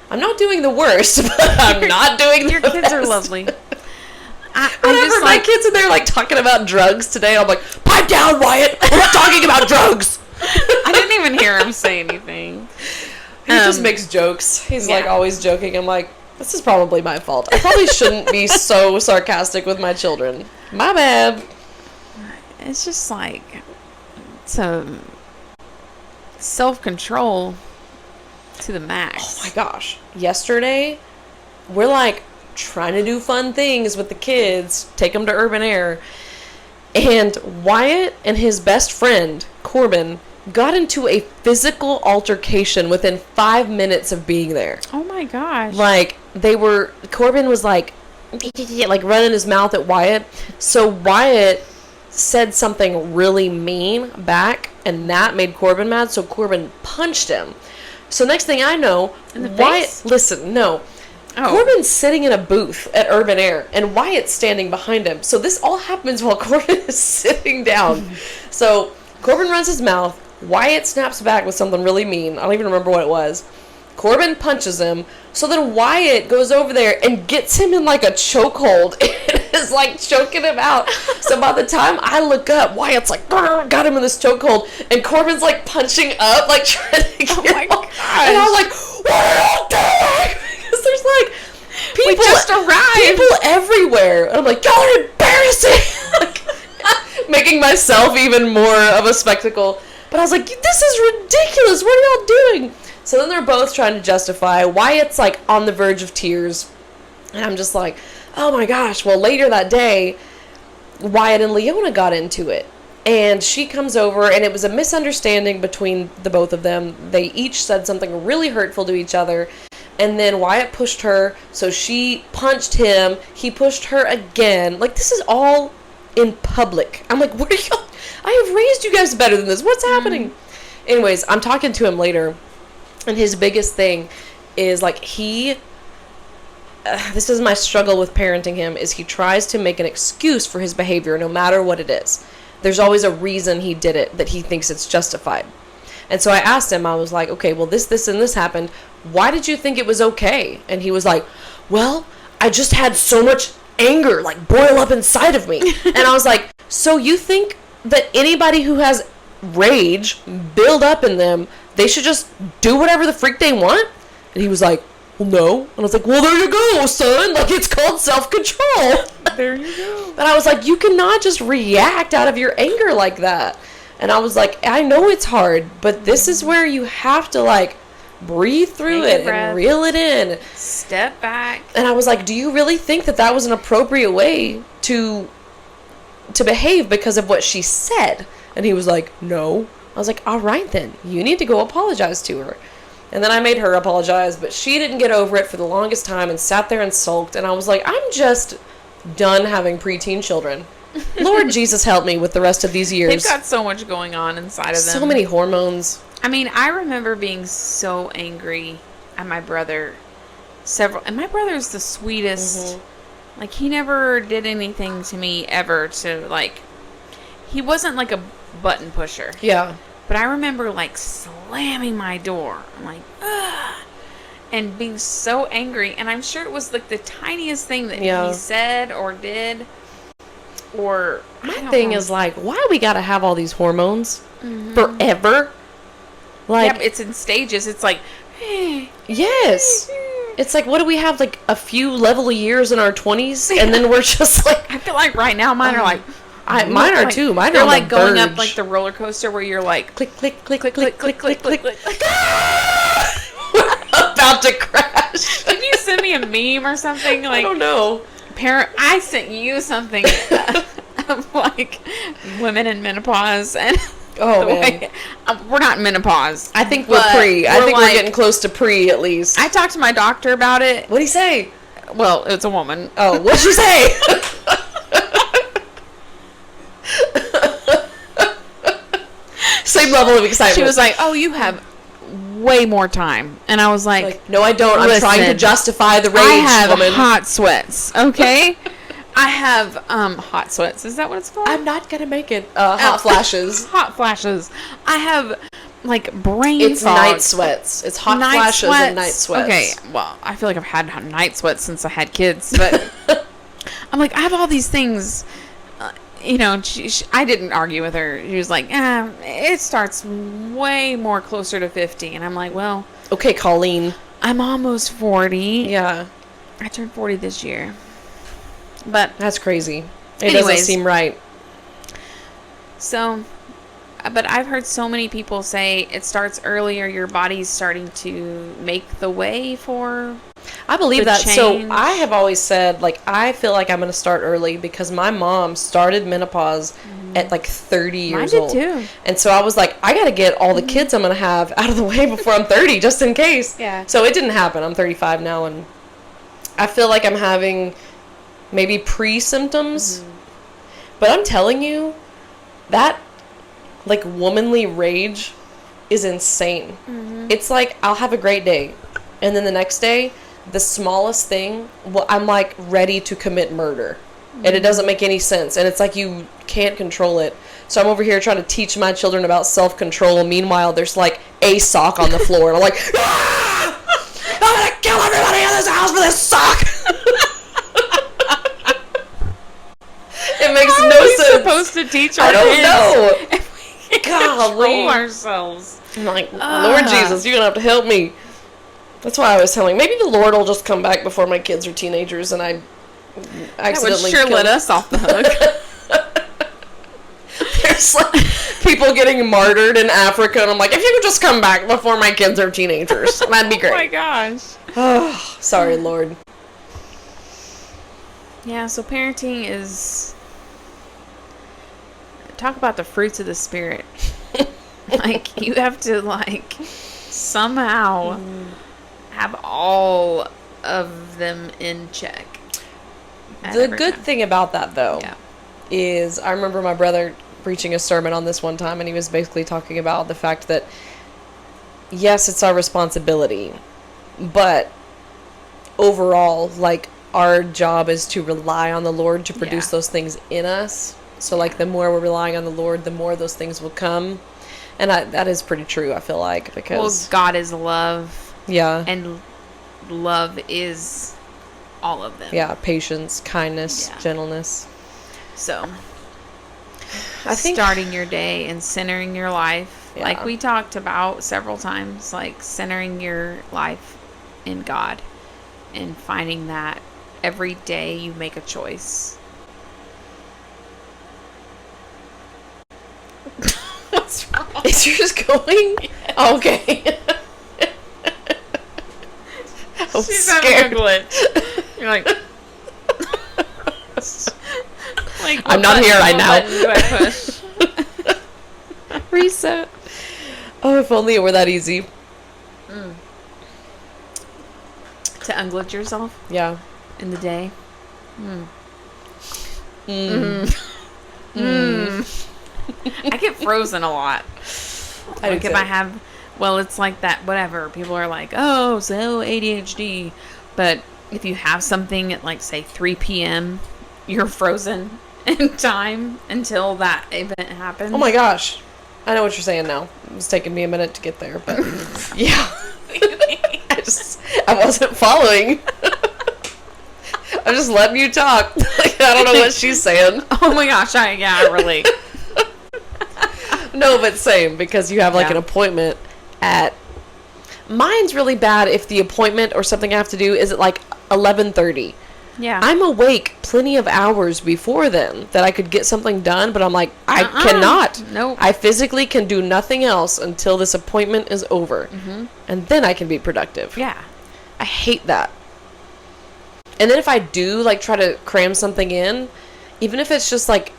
I'm not doing the worst, but I'm not doing your the kids best. Are lovely. Whenever my kids are there, like, talking about drugs today, I'm like, pipe down, Wyatt. We're not talking about drugs. I didn't even hear him say anything. He just makes jokes. He's like always joking. I'm like, this is probably my fault. I probably shouldn't be so sarcastic with my children. My bad. It's just like, it's a self-control to the max. Oh my gosh. Yesterday, we're like trying to do fun things with the kids, take them to urban air. And Wyatt and his best friend, Corbin, got into a physical altercation within 5 minutes of being there. Oh my gosh. Like, Corbin was like running his mouth at Wyatt. So Wyatt said something really mean back, and that made Corbin mad, so Corbin punched him. So next thing I know, in the Wyatt, face? listen, no. Oh. Corbin's sitting in a booth at Urban Air, and Wyatt's standing behind him. So this all happens while Corbin is sitting down. So Corbin runs his mouth. Wyatt snaps back with something really mean. I don't even remember what it was. Corbin punches him. So then Wyatt goes over there and gets him in like a chokehold and is like choking him out. So by the time I look up, Wyatt's like, got him in this chokehold, and Corbin's like punching up, like trying to get him off. And I was like, what are you doing? Because there's like people just arrived. People everywhere. And I'm like, y'all are embarrassing. Like, making myself even more of a spectacle. But I was like, this is ridiculous. What are y'all doing? So then they're both trying to justify. Wyatt's like on the verge of tears. And I'm just like, oh my gosh. Well, later that day, Wyatt and Leona got into it. And she comes over, and it was a misunderstanding between the both of them. They each said something really hurtful to each other. And then Wyatt pushed her, so she punched him. He pushed her again. Like, this is all in public. I'm like, what are y'all? I have raised you guys better than this. What's happening? Anyways, I'm talking to him later, and his biggest thing is, like, this is my struggle with parenting him, is he tries to make an excuse for his behavior no matter what it is. There's always a reason he did it that he thinks it's justified. And so I asked him, I was like, okay, well, this, and this happened. Why did you think it was okay? And he was like, well, I just had so much anger, like, boil up inside of me. And I was like, so you think that anybody who has rage build up in them, they should just do whatever the freak they want? And he was like, well, no. And I was like, well, there you go, son. Like, it's called self-control. There you go. And I was like, you cannot just react out of your anger like that. And I was like, I know it's hard, but this is where you have to, like, breathe through it and reel it in. Step back. And I was like, do you really think that that was an appropriate way to behave because of what she said? And he was like, no. I was like, all right then, you need to go apologize to her. And then I made her apologize, but she didn't get over it for the longest time and sat there and sulked. And I was like, I'm just done having preteen children. Lord Jesus help me with the rest of these years. They've got so much going on inside of them. So many hormones. I mean, I remember being so angry at my brother and my brother's the sweetest. Like, he never did anything to me ever to, like, he wasn't like a button pusher. Yeah. But I remember, like, slamming my door. I'm like, ugh. And being so angry. And I'm sure it was, like, the tiniest thing that he said or did. Or, my thing is, like, why we gotta have all these hormones forever? Like, yeah, it's in stages. It's like, yes. It's like, what do we have, like, a few level years in our 20s? And then we're just like, I feel like right now mine are like, mine are too. Mine they're are like going verge. up like the roller coaster where you're like, click, click, click, click, click, click, click, click, click. We're about to crash. Did you send me a meme or something? Like, I don't know. I sent you something of like women in menopause and man. We're not in menopause. I think we're pre. I think we're getting close to pre at least. I talked to my doctor about it. What'd he say? Well, it's a woman. Oh, what'd she say? Same level of excitement. She was like, "Oh, you have way more time," and I was like "No, I don't. I'm trying to justify the rage, I have woman. hot sweats. Okay, I have hot sweats. Is that what it's called? I'm not gonna make it. Hot flashes. Hot flashes. I have like brain. It's fog. night sweats. It's hot flashes and night sweats. Okay, well, I feel like I've had night sweats since I had kids, but I'm like, I have all these things. You know, I didn't argue with her. She was like, it starts way more closer to 50. And I'm like, well. Okay, Colleen. I'm almost 40. Yeah. I turned 40 this year. But. That's crazy. It doesn't seem right. So, but I've heard so many people say it starts earlier. Your body's starting to make the way for. I believe that. Change. So I have always said, like, I feel like I'm going to start early because my mom started menopause at like 30 years old. Mine did too. And so I was like, I got to get all the kids I'm going to have out of the way before I'm 30, just in case. Yeah. So it didn't happen. I'm 35 now, and I feel like I'm having maybe pre-symptoms. But I'm telling you, that, like, womanly rage is insane. It's like, I'll have a great day. And then the next day, the smallest thing, well, I'm like ready to commit murder. And it doesn't make any sense. And it's like you can't control it. So I'm over here trying to teach my children about self-control. And meanwhile, there's like a sock on the floor. And I'm like, I'm going to kill everybody in this house for this sock. It makes no sense. How are we supposed to teach our kids? I don't know. If we can't control ourselves. I'm like, Lord Jesus, you're going to have to help me. That's why I was telling. Maybe the Lord will just come back before my kids are teenagers, and I accidentally. That would sure let us off the hook. people getting martyred in Africa, and I'm like, if you could just come back before my kids are teenagers, that'd be great. Oh my gosh. Oh, sorry, Lord. Yeah, so parenting is... Talk about the fruits of the Spirit. Like, you have to, like, somehow have all of them in check. The good thing about that, though, Yeah. is I remember my brother preaching a sermon on this one time, and he was basically talking about the fact that, yes, it's our responsibility, but overall, like, our job is to rely on the Lord to produce those things in us. So, like, the more we're relying on the Lord, the more those things will come. And that is pretty true, I feel like, because... Well, God is love. Yeah. And love is all of them. Yeah, patience, kindness, Yeah. gentleness. So, I think... starting your day and centering your life, Yeah. like we talked about several times, like centering your life in God and finding that every day you make a choice. What's wrong? Is yours going? Yes. Okay. I was She's scared. having a glitch. You're like... like I'm not here right now. What button do I push? Reset. Oh, if only it were that easy. To unglitch yourself Yeah. in the day. I get frozen a lot. I do Like if too. I have, well, it's like that, whatever. People are like, oh, so ADHD. But if you have something at like, say, 3 p.m., you're frozen in time until that event happens. Oh my gosh. I know what you're saying now. It's taking me a minute to get there, but yeah. I wasn't following. I'm just letting you talk. Like, I don't know what she's saying. Oh my gosh, I relate. No, but same, because you have like Yeah. an appointment at... Mine's really bad if the appointment or something I have to do is at like 11:30. Yeah. I'm awake plenty of hours before then that I could get something done, but I'm like, I cannot. Nope. I physically can do nothing else until this appointment is over. And then I can be productive. Yeah. I hate that. And then if I do, like, try to cram something in, even if it's just, like,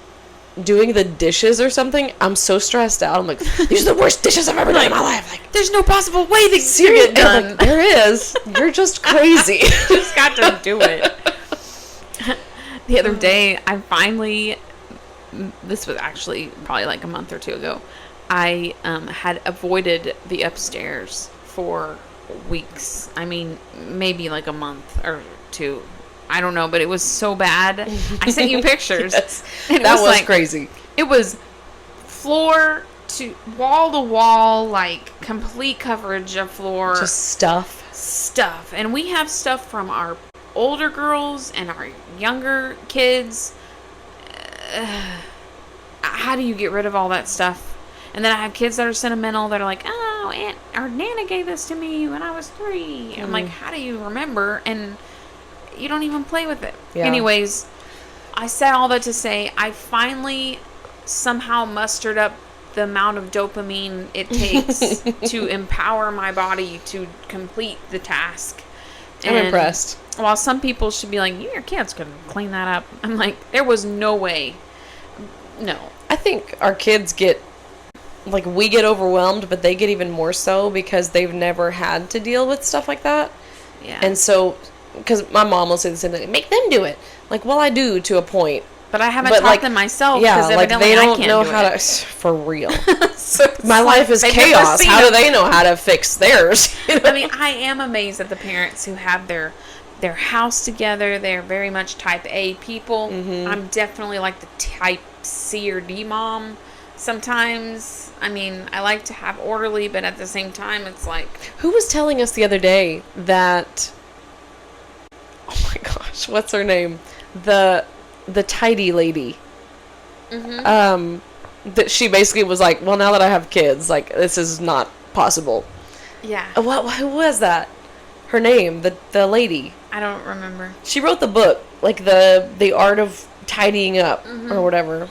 doing the dishes or something, I'm so stressed out. I'm like, these are the worst dishes I've ever done in my life. Like, There's no possible way this can seriously, get done. like, there is. You're just crazy. Just got to do it. The other day, I finally, this was actually probably like a month or two ago, I had avoided the upstairs for weeks. I mean, maybe like a month or two. I don't know, but it was so bad. I sent you pictures. Yes. And it That was like, crazy. It was floor to wall, like complete coverage of floor. Just stuff. And we have stuff from our older girls and our younger kids. How do you get rid of all that stuff? And then I have kids that are sentimental that are like, oh, Aunt or Nana gave this to me when I was 3. I'm like, how do you remember? And you don't even play with it. Yeah. Anyways, I said all that to say I finally somehow mustered up the amount of dopamine it takes to empower my body to complete the task. I'm impressed. While some people should be like, your kids could clean that up. I'm like, there was no way. No. I think our kids get, like, we get overwhelmed, but they get even more so because they've never had to deal with stuff like that. Yeah. And so, because my mom will say the same thing, make them do it. Like, well, I do to a point. But I haven't But, taught like, them myself. Yeah, because like, evidently they don't I can't know do how it. to, for real. So it's My like, life is they've never chaos. seen How do it. they know how to fix theirs? You know? I mean, I am amazed at the parents who have their house together. They're very much type A people. I'm definitely like the type C or D mom sometimes. I mean, I like to have orderly, but at the same time, it's like... Who was telling us the other day that... Oh my gosh, what's her name? The tidy lady. That she basically was like, well, now that I have kids, like, this is not possible. Yeah. Who was that? Her name, the lady. I don't remember. She wrote the book, like the art of tidying up or whatever.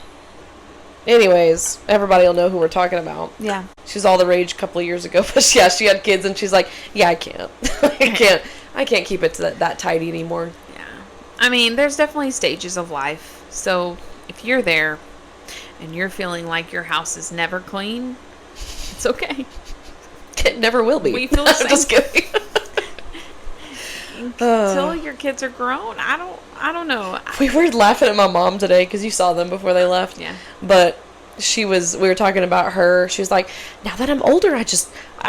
Anyways, everybody will know who we're talking about. Yeah. She was all the rage a couple of years ago, but yeah, she had kids, and she's like, yeah, I can't. I can't keep it to that tidy anymore. Yeah. I mean, there's definitely stages of life. So if you're there and you're feeling like your house is never clean, it's okay. It never will be. We feel the same. Just kidding. Until your kids are grown, I don't know. We were laughing at my mom today because you saw them before they left. Yeah. But we were talking about her. She was like, now that I'm older, I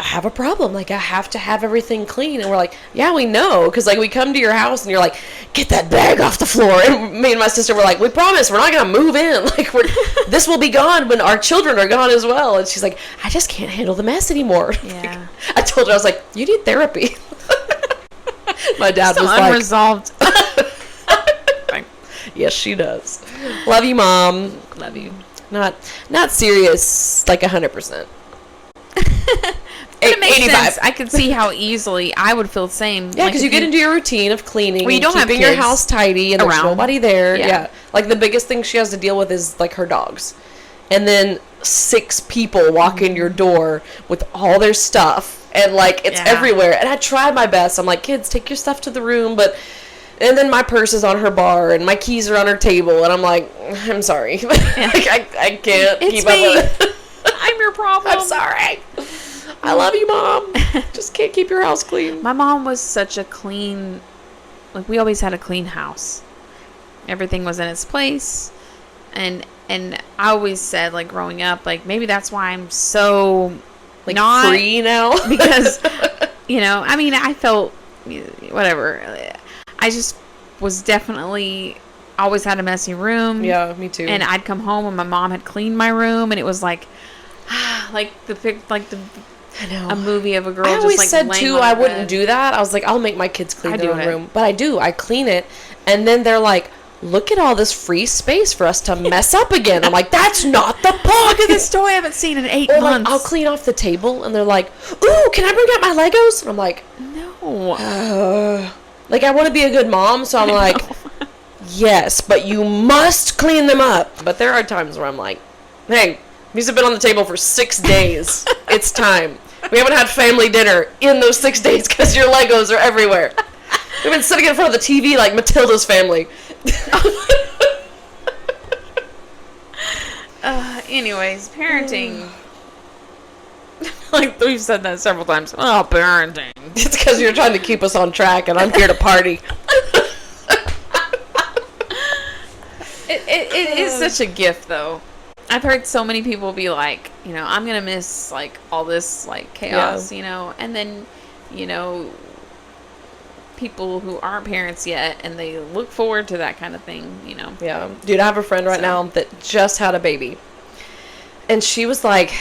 have a problem. Like, I have to have everything clean. And we're like, yeah, we know. Because, like, we come to your house and you're like, get that bag off the floor. And me and my sister were like, we promise we're not going to move in. Like, this will be gone when our children are gone as well. And she's like, I just can't handle the mess anymore. Yeah. Like, I told her, I was like, you need therapy. My dad Still was unresolved. Yes, she does. Love you, Mom. Love you. Not serious, like 100%. It makes 85. sense. I could see how easily I would feel the same. Yeah, because you get into your routine of cleaning, well, you don't keeping have your house tidy, and there's around. nobody there. Yeah. Yeah, like the biggest thing she has to deal with is like her dogs, and then 6 people walk in your door with all their stuff, and like it's everywhere. And I try my best. I'm like, kids, take your stuff to the room, but. And then my purse is on her bar, and my keys are on her table, and I'm like, I'm sorry. Yeah. Like, I can't It's keep me. up with it. I'm your problem. I'm sorry. I love you, Mom. Just can't keep your house clean. My mom was such a clean, like, we always had a clean house. Everything was in its place. And I always said, like, growing up, like, maybe that's why I'm so, Like, not free now? because, you know, I mean, I felt, whatever. I just was definitely, always had a messy room. Yeah, me too. And I'd come home and my mom had cleaned my room, and it was like a movie of a girl. I just always like said laying too, on I her wouldn't bed. do that. I was like, I'll make my kids clean I their do own it. room, but I do. I clean it, and then they're like, "Look at all this free space for us to mess up again." I'm like, "That's not the point of This toy I haven't seen in 8 Or like, months. I'll clean off the table, and they're like, "Ooh, can I bring out my Legos?" And I'm like, No. like I want to be a good mom, so I'm like, yes, but you must clean them up. But there are times where I'm like, hey, these have been on the table for 6 days. It's time. We haven't had family dinner in those 6 days because your Legos are everywhere. We've been sitting in front of the TV like Matilda's family. Anyways, parenting. Like, we've said that several times. Oh, parenting. It's because you're trying to keep us on track, and I'm here to party. It is such a gift, though. I've heard so many people be like, you know, I'm going to miss, like, all this, like, chaos, you know, and then, you know, people who aren't parents yet, and they look forward to that kind of thing, you know. Yeah. Dude, I have a friend right now that just had a baby. And she was like,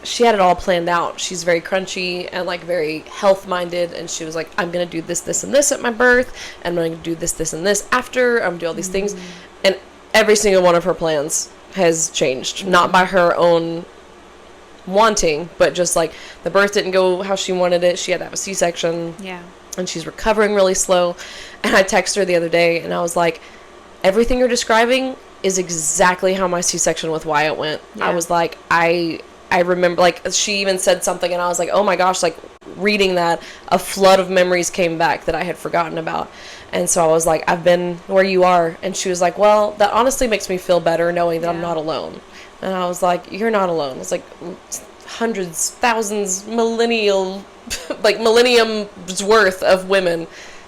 she had it all planned out. She's very crunchy and like very health minded. And she was like, I'm going to do this, this, and this at my birth. And I'm going to do this, this, and this after. I'm going to do all these things. And every single one of her plans has changed. Not by her own wanting, but just like the birth didn't go how she wanted it. She had to have a C-section. Yeah. And she's recovering really slow. And I texted her the other day and I was like, everything you're describing is exactly how my C-section with Wyatt went. Yeah. I was like, I remember, like, she even said something and I was like, oh my gosh, like, reading that, a flood of memories came back that I had forgotten about. And so I was like, I've been where you are. And she was like, well, that honestly makes me feel better knowing that I'm not alone. And I was like, you're not alone. It's like hundreds, thousands, millennium's worth of women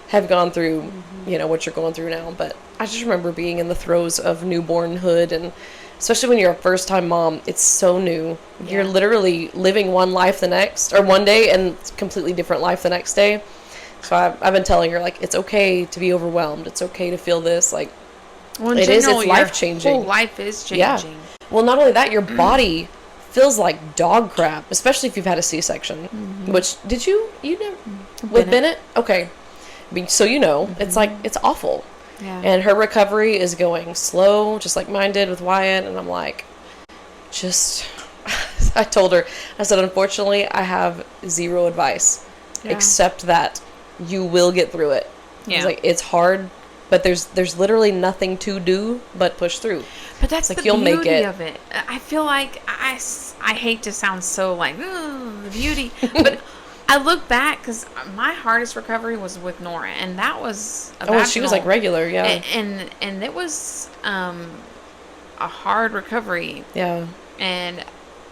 have gone through, you know, what you're going through now. But I just remember being in the throes of newbornhood, and especially when you're a first-time mom, it's so new. Yeah. You're literally living one life the next, or one day, and completely different life the next day. So I've been telling her, like, it's okay to be overwhelmed. It's okay to feel this. Like, it is. It's life-changing. Whole life is changing. Yeah. Well, not only that, your body feels like dog crap, especially if you've had a C-section. Mm-hmm. Which, did you never? With Bennett? Okay. So you know, it's like, it's awful. Yeah. And her recovery is going slow, just like mine did with Wyatt. And I'm like, I told her, I said, unfortunately, I have zero advice, except that you will get through it. Yeah. It's like, it's hard, But there's literally nothing to do but push through. But that's like the you'll make beauty it. of it. I feel like I hate to sound so like the beauty, but I look back because my hardest recovery was with Nora, and that was a Oh, she was like vaginal- regular, yeah. and it was a hard recovery. Yeah. And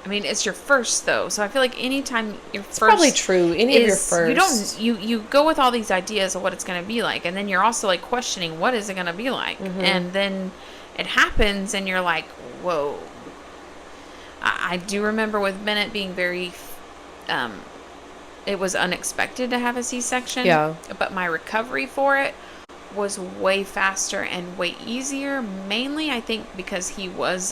I mean, it's your first though, so I feel like anytime your It's first probably true. Any of your first. you don't you go with all these ideas of what it's going to be like, and then you're also like questioning what is it going to be like, and then it happens, and you're like, whoa. I do remember with Bennett being very, it was unexpected to have a C-section. Yeah. But my recovery for it was way faster and way easier. Mainly, I think, because he was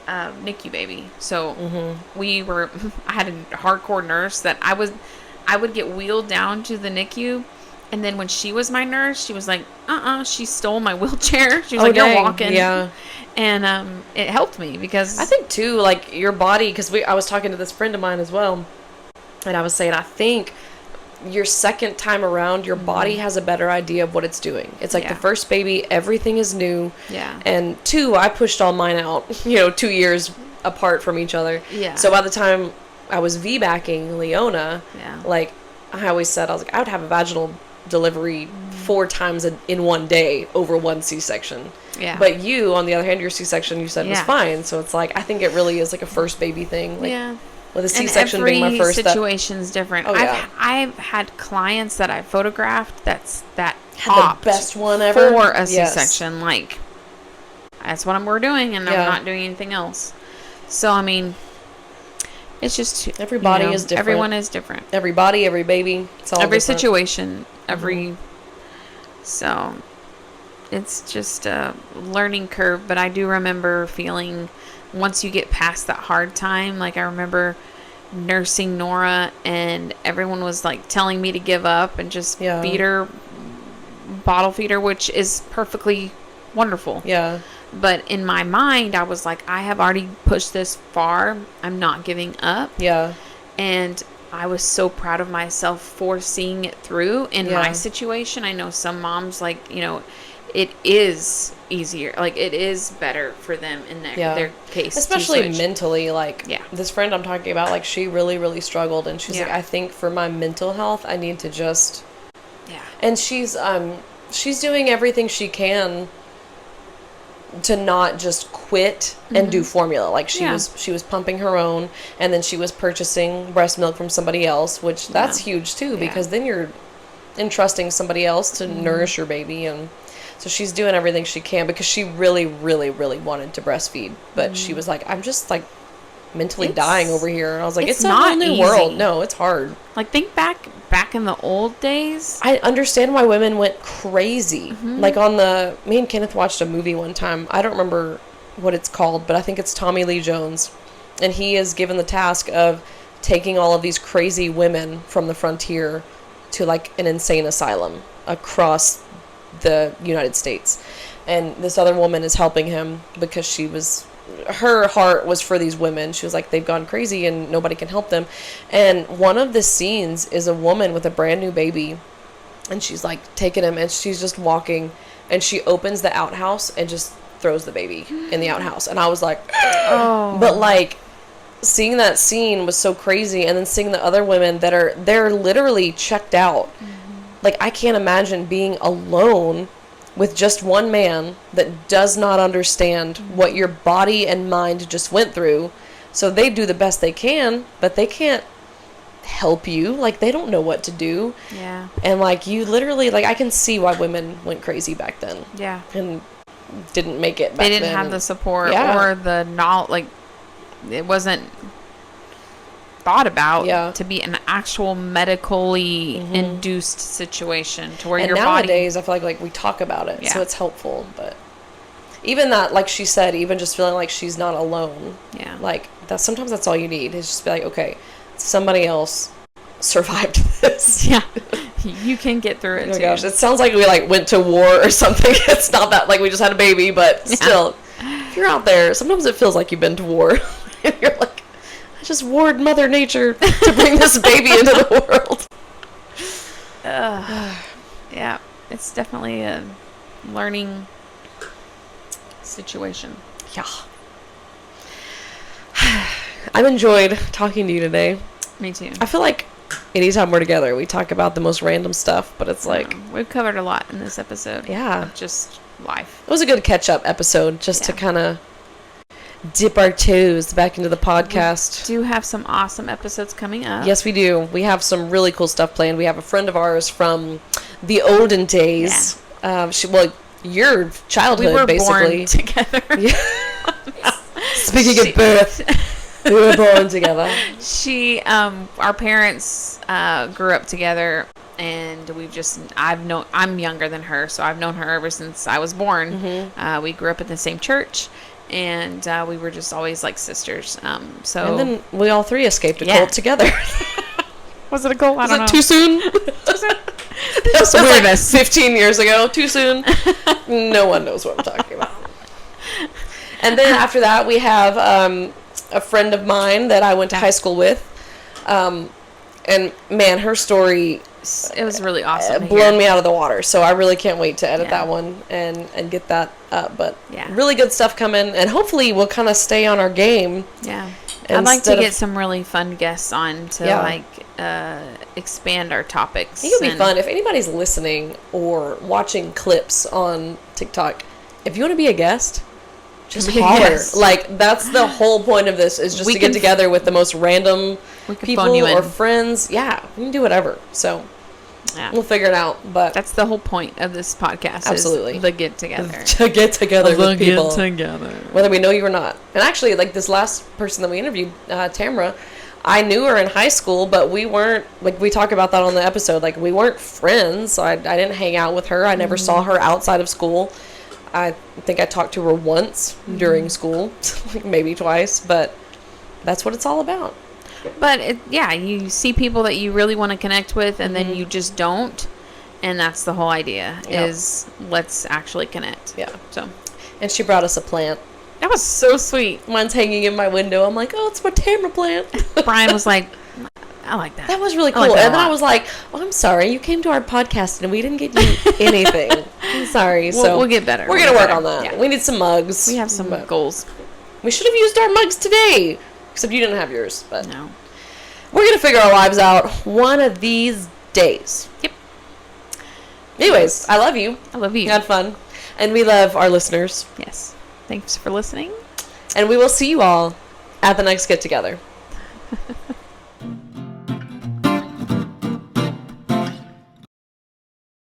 NICU baby. So I had a hardcore nurse that I would get wheeled down to the NICU. And then when she was my nurse, she was like, she stole my wheelchair. She was like, dang. you're walking. Yeah. And it helped me because I think too, like your body, because I was talking to this friend of mine as well, and I was saying I think your second time around, your body has a better idea of what it's doing. It's like the first baby, everything is new. Yeah. And two, I pushed all mine out, 2 years apart from each other. Yeah. So by the time I was VBACing Leona, like I always said, I was like, I would have a vaginal delivery 4 times in one day over one C-section. Yeah. But you, on the other hand, your C-section you said was fine. So it's like, I think it really is like a first baby thing. Like, with a C-section being my first. Every situation's different. Oh, yeah. I've had clients that I photographed that had the best one ever for a C-section. Like, that's what we're doing, and I'm not doing anything else. So, I mean, it's just every body is different. Everyone is different. Every body, every baby. It's all every different. situation, so it's just a learning curve. But I do remember feeling once you get past that hard time, like I remember nursing Nora and everyone was like telling me to give up and just feed her, bottle feed her, which is perfectly wonderful. Yeah. But in my mind, I was like, I have already pushed this far. I'm not giving up. Yeah. And I was so proud of myself for seeing it through in my situation. I know some moms, like, it is easier. Like, it is better for them in their case. Especially mentally. Like, this friend I'm talking about, like, she really, really struggled. And she's like, I think for my mental health, I need to just... Yeah. And she's doing everything she can to not just quit and do formula. Like she was pumping her own, and then she was purchasing breast milk from somebody else, which that's huge too, because then you're entrusting somebody else to nourish your baby. And so she's doing everything she can because she really, really, really wanted to breastfeed, but she was like, I'm just like mentally dying over here. And I was like, it's a whole new world. No, it's hard. Like, think back in the old days. I understand why women went crazy. Like me and Kenneth watched a movie one time. I don't remember what it's called, but I think it's Tommy Lee Jones. And he is given the task of taking all of these crazy women from the frontier to like an insane asylum across the United States. And this other woman is helping him because her heart was for these women. She was like, they've gone crazy and nobody can help them. And one of the scenes is a woman with a brand new baby, and she's like taking him, and she's just walking, and she opens the outhouse and just throws the baby in the outhouse. And I was like, oh. But like seeing that scene was so crazy. And then seeing the other women they're literally checked out. Like, I can't imagine being alone with just one man that does not understand what your body and mind just went through. So they do the best they can, but they can't help you. Like, they don't know what to do. Yeah. And like, you literally, like, I can see why women went crazy back then. Yeah. And didn't make it back then. They didn't have the support or the knowledge. Like, it wasn't thought about to be an actual medically induced situation to where your nowadays body... I feel like we talk about it, so it's helpful. But even that, like she said, even just feeling like she's not alone, like sometimes that's all you need, is just be like, okay, somebody else survived this. You can get through it. Oh my gosh, it sounds like we like went to war or something. It's not that, like, we just had a baby, but still, if you're out there, sometimes it feels like you've been to war. And you're like, I just warred Mother Nature to bring this baby into the world. Yeah, it's definitely a learning situation. Yeah. I've enjoyed talking to you today. Me too. I feel like anytime we're together, we talk about the most random stuff, but it's like... we've covered a lot in this episode. Yeah. Of just life. It was a good catch-up episode, just to kind of dip our toes back into the podcast. We do have some awesome episodes coming up. Yes, we do. We have some really cool stuff planned. We have a friend of ours from the olden days. Yeah. Your childhood, basically. We were born together. Speaking of birth, we were born together. Our parents grew up together, and I'm younger than her, so I've known her ever since I was born. Mm-hmm. We grew up in the same church, and we were just always like sisters. And then we all three escaped a cult together. Was it a cult? I don't know. Too soon? Too soon? That was like 15 years ago. Too soon? No one knows what I'm talking about. And then after that, we have a friend of mine that I went to high school with. And man, her story... It was really awesome. Blown me out of the water. So I really can't wait to edit that one and get that up. But really good stuff coming. And hopefully we'll kind of stay on our game. Yeah. I'd like to get some really fun guests on to expand our topics. It would be fun. If anybody's listening or watching clips on TikTok, if you want to be a guest, just holler. Yes. Like, that's the whole point of this, is just to get together with the most random people or friends. Yeah, we can do whatever. So we'll figure it out. But that's the whole point of this podcast. Absolutely. Is the get together. To get together with people. Get together. Whether we know you or not. And actually, like this last person that we interviewed, Tamara, I knew her in high school, but we weren't, like, we talk about that on the episode, like, we weren't friends. So I didn't hang out with her. I never saw her outside of school. I think I talked to her once during school, like maybe twice, but that's what it's all about. But you see people that you really want to connect with, and then you just don't, and that's the whole idea. Is let's actually connect. Yeah. So, and she brought us a plant. That was so sweet. Mine's hanging in my window. I'm like, oh, it's my Tamara plant. Brian was like, I like that. That was really cool. And then I was like, oh, I'm sorry. You came to our podcast and we didn't get you anything. I'm sorry. We'll get better. We're going to work on that. Yeah. We need some mugs. We have some goals. We should have used our mugs today. Except you didn't have yours. But no. We're going to figure our lives out one of these days. Yep. Anyways, I love you. I love you. We had fun. And we love our listeners. Yes. Thanks for listening. And we will see you all at the next get-together.